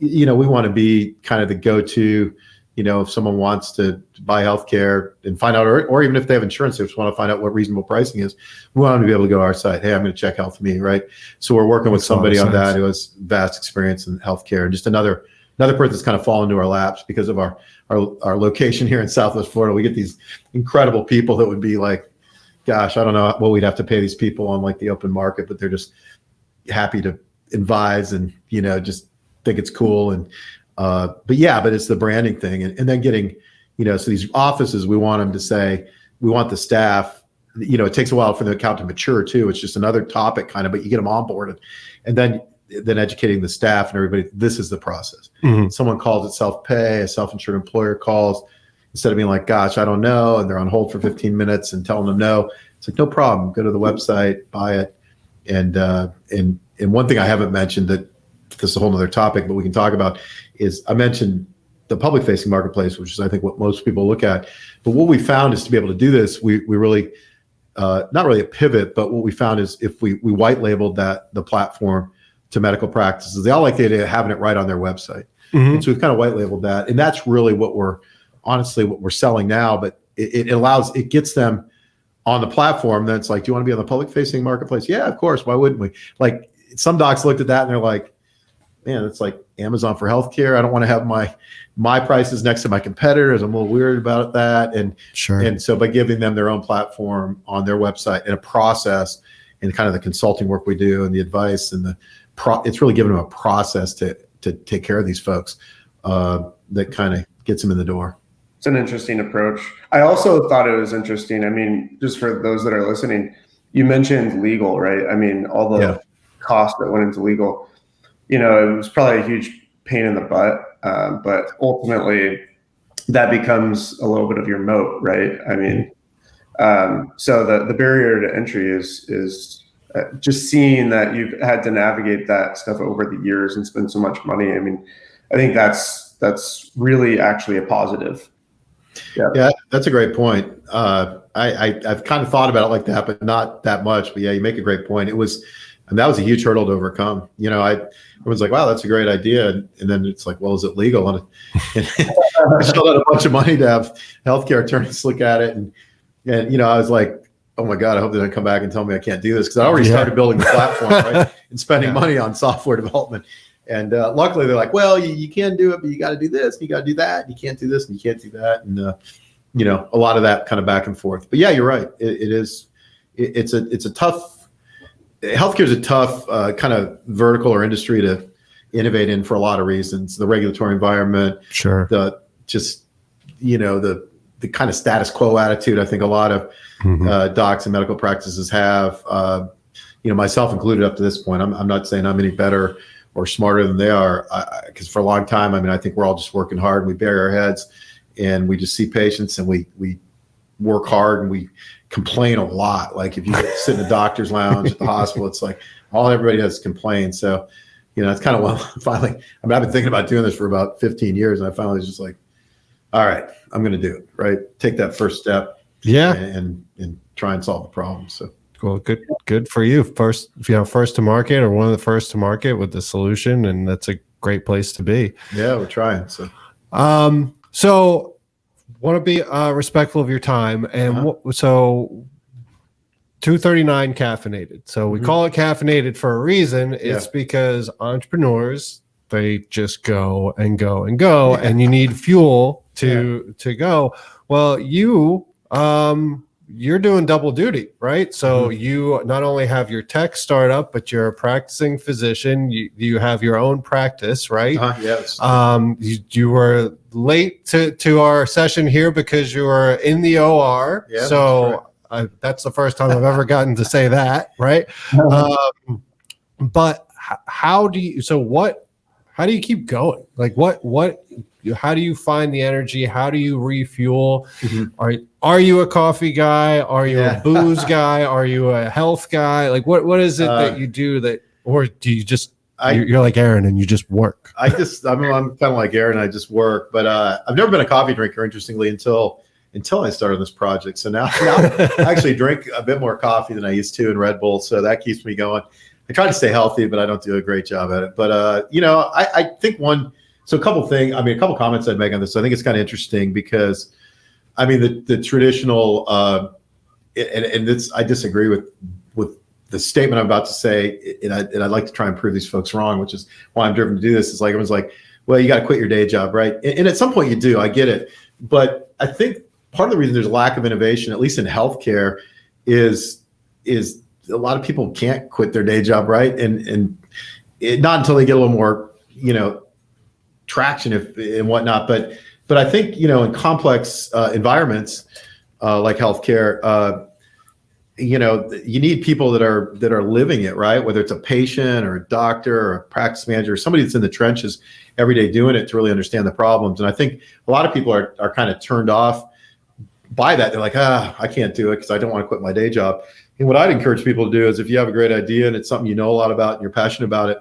[SPEAKER 3] we want to be kind of the go-to, if someone wants to buy healthcare and find out, or even if they have insurance, they just want to find out what reasonable pricing is. We want them to be able to go to our site. Hey, I'm going to check HealthMe, right? So we're working with somebody on that who has vast experience in healthcare, and just another person that's kind of fallen into our laps because of our location here in Southwest Florida. We get these incredible people that would be like, gosh, I don't know what we'd have to pay these people on like the open market, but they're just happy to advise and, just think it's cool. And but it's the branding thing, and then getting, so these offices, we want them to say, we want the staff, it takes a while for the account to mature too. It's just another topic kind of, but you get them onboarded, and then educating the staff and everybody, this is the process. Someone calls it self-pay, a self-insured employer calls, instead of being like, gosh, I don't know, and they're on hold for 15 minutes and telling them no, it's like, no problem, go to the website, buy it. And one thing I haven't mentioned, that this is a whole nother topic, but we can talk about, is I mentioned the public facing marketplace, which is, I think, what most people look at. But what we found is, to be able to do this, we really, not really a pivot, but what we found is, if we white labeled the platform to medical practices, they all like the idea of having it right on their website. And so we've kind of white labeled that. And that's really what we're selling now, but it gets them on the platform. Then it's like, do you want to be on the public facing marketplace? Yeah, of course. Why wouldn't we? Like, some docs looked at that and they're like, man, it's like Amazon for healthcare. I don't want to have my prices next to my competitors. I'm a little weird about that. And
[SPEAKER 1] sure.
[SPEAKER 3] And so by giving them their own platform on their website and a process, and kind of the consulting work we do and the advice and it's really giving them a process to take care of these folks, that kind of gets them in the door.
[SPEAKER 2] It's an interesting approach. I also thought it was interesting. I mean, just for those that are listening, you mentioned legal, right? I mean, all the costs that went into legal, it was probably a huge pain in the butt, but ultimately that becomes a little bit of your moat, right? I mean, so the barrier to entry is just seeing that you've had to navigate that stuff over the years and spend so much money. I mean, I think that's really actually a positive.
[SPEAKER 3] Yeah, that's a great point. I've kind of thought about it like that, but not that much. But yeah, you make a great point. That was a huge hurdle to overcome. Everyone's like, wow, that's a great idea. And then it's like, well, is it legal? And I shelled out a bunch of money to have healthcare attorneys look at it. And I was like, oh my God, I hope they don't come back and tell me I can't do this, because I already started building the platform, right? And spending money on software development. And luckily they're like, well, you can do it, but you got to do this, and you got to do that. And you can't do this, and you can't do that. And, a lot of that kind of back and forth. But yeah, you're right. It's a tough, healthcare is a tough kind of vertical or industry to innovate in for a lot of reasons. The regulatory environment,
[SPEAKER 1] sure.
[SPEAKER 3] The kind of status quo attitude, I think a lot of docs and medical practices have, myself included up to this point. I'm not saying I'm any better or smarter than they are, because for a long time, I think we're all just working hard, and we bury our heads, and we just see patients, and we work hard, and we complain a lot. Like, if you sit in a doctor's lounge at the hospital, it's like everybody has complaints. So, it's kind of finally, I've been thinking about doing this for about 15 years, and I finally was just like, all right, I'm going to do it, right? Take that first step.
[SPEAKER 1] Yeah.
[SPEAKER 3] and try and solve the problem. So.
[SPEAKER 1] Well, good for you. First to market, or one of the first to market with the solution, and that's a great place to be.
[SPEAKER 3] Yeah, we're trying. So,
[SPEAKER 1] so want to be respectful of your time, and so 239 caffeinated. So we call it caffeinated for a reason. It's because entrepreneurs, they just go and go and go, and you need fuel to go. Well, you're doing double duty, right? So you not only have your tech startup, but you're a practicing physician. You have your own practice, right?
[SPEAKER 3] Yes.
[SPEAKER 1] You were late to our session here because you were in the OR.
[SPEAKER 3] Yeah,
[SPEAKER 1] so that's the first time I've ever gotten to say that, right? But how do you keep going? Like how do you find the energy? How do you refuel? Are you a coffee guy? Are you a booze guy? Are you a health guy? Like what is it that you do or do you just, you're like Aaron and you just work?
[SPEAKER 3] I'm kind of like Aaron. I just work, but I've never been a coffee drinker, interestingly, until I started this project. So now I actually drink a bit more coffee than I used to, and Red Bull. So that keeps me going. I try to stay healthy, but I don't do a great job at it. But I think a couple comments I'd make on this. I think it's kind of interesting because, the traditional, and this, I disagree with the statement I'm about to say, and I'd like to try and prove these folks wrong, which is why I'm driven to do this. Is like everyone's like, well, you got to quit your day job, right? And at some point you do. I get it, but I think part of the reason there's a lack of innovation, at least in healthcare, is a lot of people can't quit their day job, right? And not until they get a little more, traction and whatnot. But I think, in complex environments like healthcare, you need people that are living it, right? Whether it's a patient or a doctor or a practice manager or somebody that's in the trenches every day doing it to really understand the problems. And I think a lot of people are kind of turned off by that. They're like, I can't do it because I don't want to quit my day job. And what I'd encourage people to do is, if you have a great idea and it's something you know a lot about and you're passionate about it,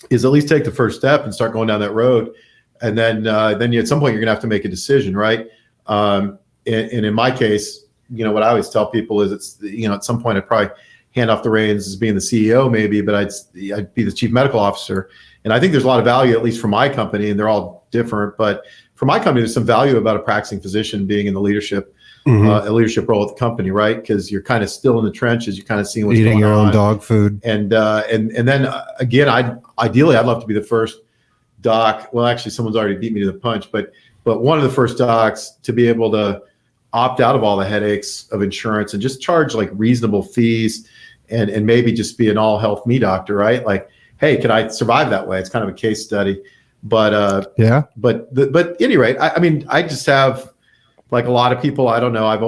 [SPEAKER 3] is at least take the first step and start going down that road. And then you, at some point, you're gonna have to make a decision, right? And in my case, what I always tell people is it's, at some point I'd probably hand off the reins as being the CEO maybe, but I'd be the chief medical officer. And I think there's a lot of value, at least for my company, and they're all different, but for my company, there's some value about a practicing physician being in the leadership, a leadership role at the company, right? Because you're kind of still in the trenches, you're kind of seeing what's
[SPEAKER 1] eating
[SPEAKER 3] going on.
[SPEAKER 1] Eating your own dog food.
[SPEAKER 3] And then again, ideally I'd love to be the first doc. Well, actually someone's already beat me to the punch, but one of the first docs to be able to opt out of all the headaches of insurance and just charge like reasonable fees and maybe just be an all HealthMe doctor, right? Like, hey, can I survive that way? It's kind of a case study. But but at any rate, I just have, like a lot of people, I don't know, I've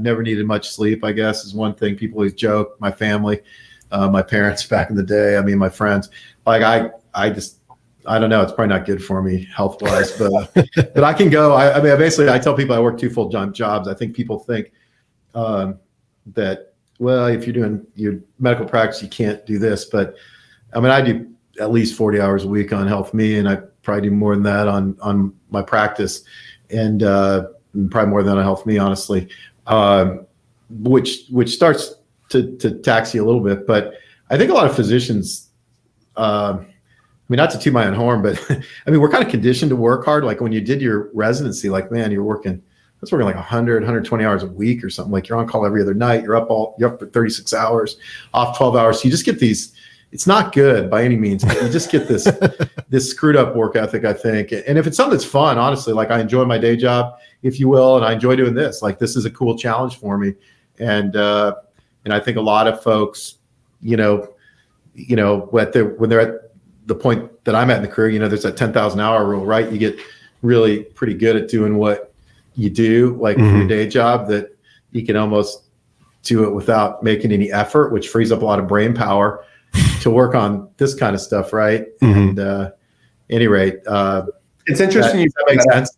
[SPEAKER 3] never needed much sleep, I guess, is one thing. People always joke, my family, my parents back in the day, my friends, like I don't know, it's probably not good for me health wise, but I can go. Basically I tell people I work 2 full-time jobs. I think people think that, well, if you're doing your medical practice, you can't do this, but I do at least 40 hours a week on HealthMe, and I probably do more than that on my practice, and probably more than on HealthMe, honestly, which starts to tax you a little bit. But I think a lot of physicians, not to toot my own horn, but we're kind of conditioned to work hard. Like when you did your residency, like, man, you're working like 100, 120 hours a week or something. Like you're on call every other night. You're up for 36 hours, off 12 hours. So you just get these. It's not good by any means. You just get this screwed up work ethic, I think. And if it's something that's fun, honestly, like I enjoy my day job, if you will, and I enjoy doing this. Like this is a cool challenge for me. And I think a lot of folks, when they're at the point that I'm at in the career, there's that 10,000 hour rule, right? You get really pretty good at doing what you do, like for your day job, that you can almost do it without making any effort, which frees up a lot of brain power to work on this kind of stuff, right? And any rate,
[SPEAKER 2] it's interesting.
[SPEAKER 3] That makes sense.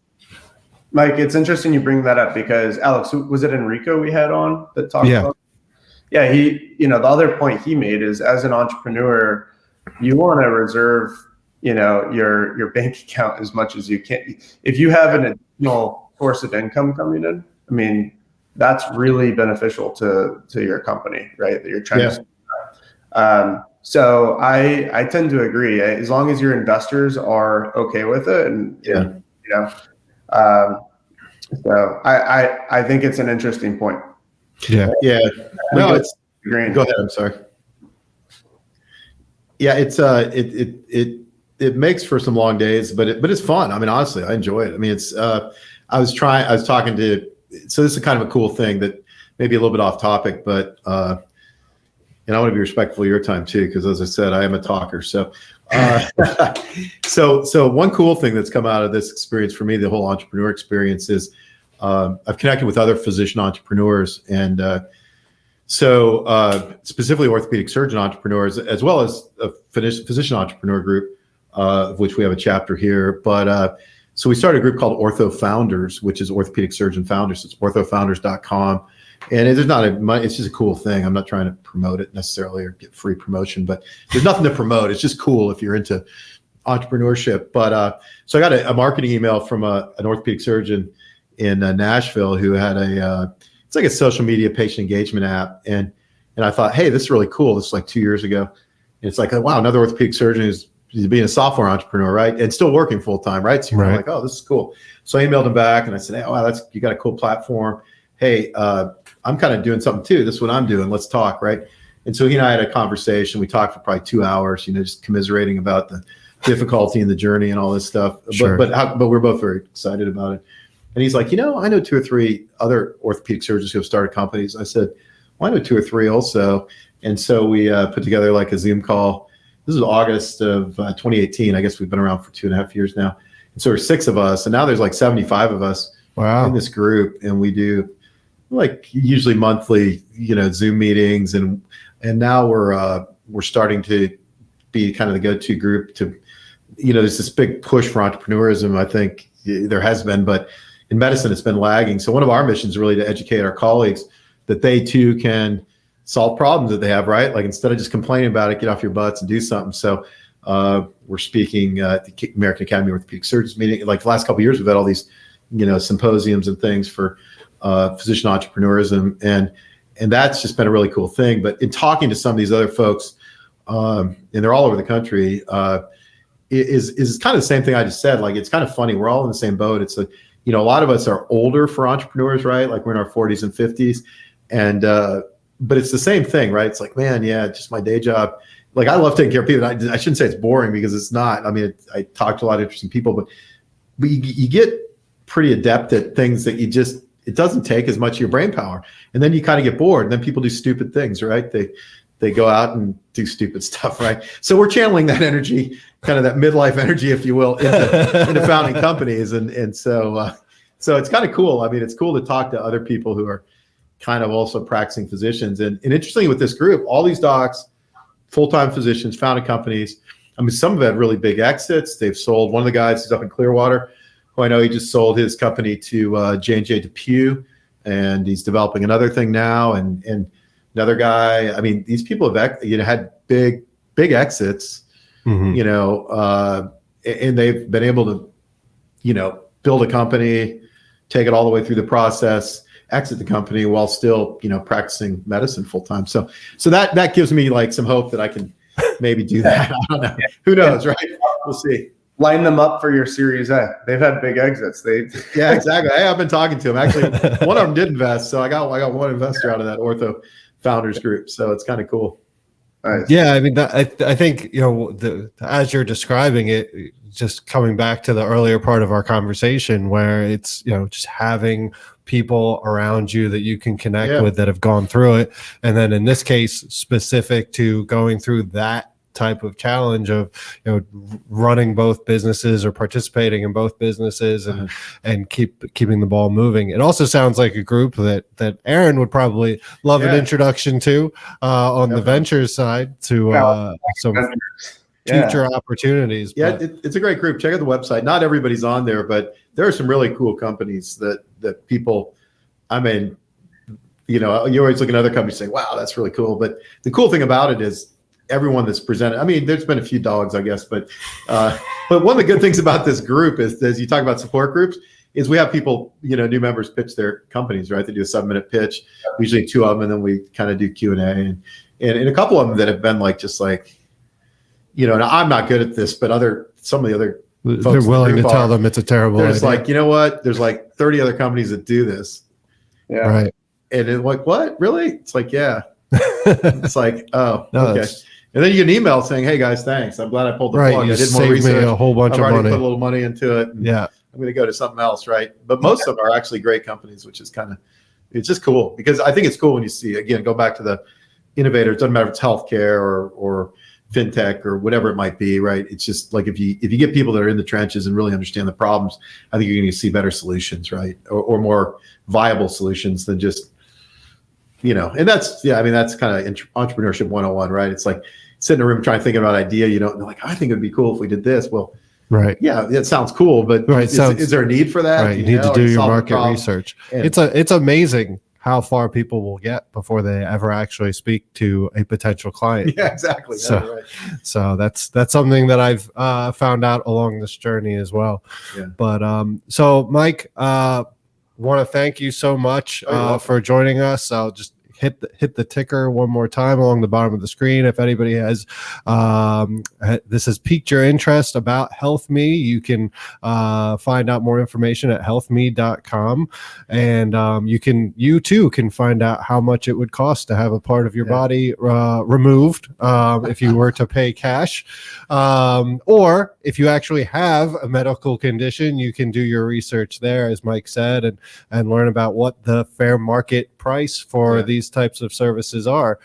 [SPEAKER 2] Mike, it's interesting you bring that up because Alex, was it Enrico we had on that talked about? Yeah, the other point he made is, as an entrepreneur, you want to reserve, your bank account as much as you can. If you have an additional source of income coming in, that's really beneficial to your company, right? That you're trying to. So I tend to agree. As long as your investors are okay with it, and you know, so I think it's an interesting point.
[SPEAKER 1] Yeah.
[SPEAKER 3] No, it's
[SPEAKER 2] green.
[SPEAKER 3] Go ahead. I'm sorry. Yeah, it's it makes for some long days, but it's fun. I mean, honestly, I enjoy it. I mean, it's I was talking to, so this is kind of a cool thing that maybe a little bit off topic, but and I want to be respectful of your time too, because as I said, I am a talker. So so one cool thing that's come out of this experience for me, the whole entrepreneur experience, is I've connected with other physician entrepreneurs, and specifically orthopedic surgeon entrepreneurs, as well as a physician entrepreneur group, of which we have a chapter here. But so we started a group called Ortho Founders, which is orthopedic surgeon founders. It's orthofounders.com. And it's just a cool thing. I'm not trying to promote it necessarily or get free promotion, but there's nothing to promote. It's just cool if you're into entrepreneurship. But so I got a marketing email from an orthopedic surgeon in Nashville who had it's like a social media patient engagement app. And I thought, hey, this is really cool. This is like 2 years ago. And it's like, wow, another orthopedic surgeon who's being a software entrepreneur, right? And still working full time, right? So you're like, oh, this is cool. So I emailed him back and I said, hey, wow, you got a cool platform. Hey, I'm kind of doing something too. This is what I'm doing. Let's talk, right? And so he and I had a conversation. We talked for probably 2 hours, just commiserating about the difficulty in the journey and all this stuff.
[SPEAKER 1] Sure.
[SPEAKER 3] But we're both very excited about it. And he's like, I know 2 or 3 other orthopedic surgeons who have started companies. I said, well, I know 2 or 3 also. And so we put together like a Zoom call. This is August of 2018. I guess we've been around for 2.5 years now. And so there's 6 of us, and now there's like 75 of us in this group, and we do like usually monthly, Zoom meetings, and now we're starting to be kind of the go-to group to, there's this big push for entrepreneurism. I think there has been, but in medicine it's been lagging. So one of our missions is really to educate our colleagues that they too can solve problems that they have, right? Like instead of just complaining about it, get off your butts and do something. So we're speaking at the American Academy of Orthopedic Surgeons meeting. Like the last couple of years, we've had all these, symposiums and things for physician entrepreneurism, and that's just been a really cool thing. But in talking to some of these other folks, and they're all over the country, is kind of the same thing I just said. Like it's kind of funny. We're all in the same boat. It's a lot of us are older for entrepreneurs, right? Like we're in our 40s and 50s, and but it's the same thing, right? It's like, man, yeah, just my day job. Like I love taking care of people. I shouldn't say it's boring because it's not. I mean, I talk to a lot of interesting people, but you get pretty adept at things that it doesn't take as much of your brain power. And then you kind of get bored. And then people do stupid things, right? They go out and do stupid stuff, right? So we're channeling that energy, kind of that midlife energy, if you will, into founding companies. And so it's kind of cool. I mean, it's cool to talk to other people who are kind of also practicing physicians. And interestingly with this group, all these docs, full-time physicians, founded companies. I mean, some have had really big exits. They've sold. One of the guys who's up in Clearwater, who I know he just sold his company to J&J DePuy, and he's developing another thing now. And another guy. I mean, these people have had big exits, and they've been able to, build a company, take it all the way through the process, exit the company while still, practicing medicine full time. So that gives me like some hope that I can maybe do that. I don't know. Who knows, right? We'll see.
[SPEAKER 2] Line them up for your Series A. They've had big exits.
[SPEAKER 3] Yeah, exactly. Hey, I've been talking to them. Actually, one of them did invest, so I got one investor out of that Ortho Founders group. So it's kind of cool.
[SPEAKER 2] Nice.
[SPEAKER 1] Yeah, I mean, I think as you're describing it, just coming back to the earlier part of our conversation, where it's just having people around you that you can connect with that have gone through it, and then in this case, specific to going through that type of challenge of running both businesses or participating in both businesses and keeping the ball moving. It also sounds like a group that Aaron would probably love an introduction to on the ventures side to some future opportunities.
[SPEAKER 3] Yeah, it's a great group. Check out the website. Not everybody's on there, but there are some really cool companies that people, I mean, you always look at other companies and say, wow, that's really cool. But the cool thing about it is everyone that's presented. I mean, there's been a few dogs, I guess, but one of the good things about this group is, as you talk about support groups, is we have people, new members pitch their companies, right? They do a 7-minute pitch, usually 2 of them, and then we kind of do Q&A. And a couple of them that have been and I'm not good at this, but some of the other folks
[SPEAKER 1] they're willing to tell them it's a terrible idea.
[SPEAKER 3] There's like, you know what? There's like 30 other companies that do this.
[SPEAKER 2] Yeah.
[SPEAKER 1] Right.
[SPEAKER 3] And it's like, what? Really? It's like, yeah. It's like, oh,
[SPEAKER 1] no,
[SPEAKER 3] okay. And then you get an email saying, hey guys, thanks. I'm glad I pulled the plug.
[SPEAKER 1] You
[SPEAKER 3] I did
[SPEAKER 1] saved
[SPEAKER 3] more research.
[SPEAKER 1] me a whole bunch
[SPEAKER 3] I've
[SPEAKER 1] of
[SPEAKER 3] already
[SPEAKER 1] money.
[SPEAKER 3] put a little money into it.
[SPEAKER 1] Yeah.
[SPEAKER 3] I'm going to go to something else, right? But most of them are actually great companies, which is it's just cool, because I think it's cool when you see, again, go back to the innovators. It doesn't matter if it's healthcare or fintech or whatever it might be, right? It's just like if you get people that are in the trenches and really understand the problems, I think you're going to see better solutions, right? Or more viable solutions than just, and that's kind of entrepreneurship 101, right? It's like sitting in a room trying to think about an idea, and they're like, I think it'd be cool if we did this. Well,
[SPEAKER 1] right.
[SPEAKER 3] Yeah, it sounds cool, but is there a need for that?
[SPEAKER 1] Right. You need to do your market research. And it's amazing how far people will get before they ever actually speak to a potential client.
[SPEAKER 3] Yeah, exactly.
[SPEAKER 1] So that's something that I've found out along this journey as well.
[SPEAKER 3] Yeah.
[SPEAKER 1] But so Mike, want to thank you so much for joining us. I'll just hit the ticker one more time along the bottom of the screen. If anybody has this has piqued your interest about HealthMe, you can find out more information at healthme.com, and you too can find out how much it would cost to have a part of your body removed if you were to pay cash, or if you actually have a medical condition, you can do your research there, as Mike said, and learn about what the fair market price for these types of services are.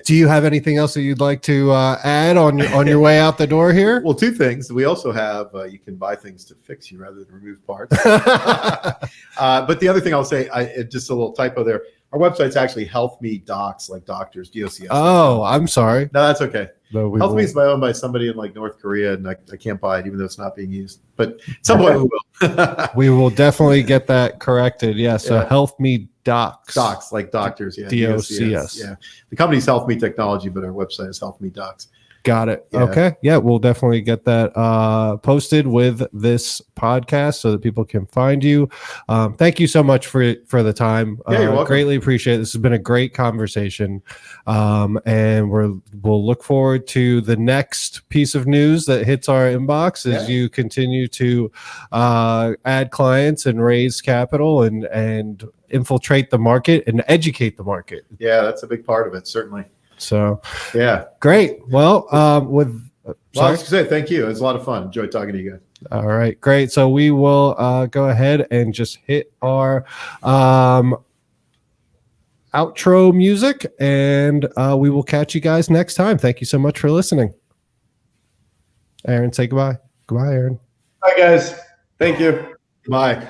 [SPEAKER 1] Do you have anything else that you'd like to add on your way out the door here?
[SPEAKER 3] Well, 2 things. We also have you can buy things to fix you rather than remove parts. But the other thing I'll say, just a little typo there. Our website's actually HealthMe Docs, like doctors, DOCS.
[SPEAKER 1] Oh, I'm sorry.
[SPEAKER 3] No, that's okay.
[SPEAKER 1] No,
[SPEAKER 3] HealthMe is owned by somebody in like North Korea, and I can't buy it even though it's not being used. But at some point we will.
[SPEAKER 1] We will definitely get that corrected. Yeah. So HealthMe Docs.
[SPEAKER 3] Docs, like doctors. Yeah.
[SPEAKER 1] DOCS.
[SPEAKER 3] Yeah. The company's HealthMe Technology, but our website is HealthMe Docs.
[SPEAKER 1] Got it.
[SPEAKER 3] Yeah.
[SPEAKER 1] Okay. Yeah, we'll definitely get that posted with this podcast so that people can find you. Thank you so much for the time.
[SPEAKER 3] Yeah, you're welcome.
[SPEAKER 1] Greatly appreciate it. This has been a great conversation. And we'll look forward to the next piece of news that hits our inbox as you continue to add clients and raise capital and infiltrate the market and educate the market.
[SPEAKER 3] Yeah, that's a big part of it, certainly.
[SPEAKER 1] So,
[SPEAKER 3] yeah,
[SPEAKER 1] great. Well,
[SPEAKER 3] I was going to say thank you. It was a lot of fun. Enjoyed talking to you guys.
[SPEAKER 1] All right, great. So we will go ahead and just hit our outro music, and we will catch you guys next time. Thank you so much for listening. Aaron, say goodbye. Goodbye, Aaron.
[SPEAKER 2] Bye, guys. Thank you.
[SPEAKER 3] Bye.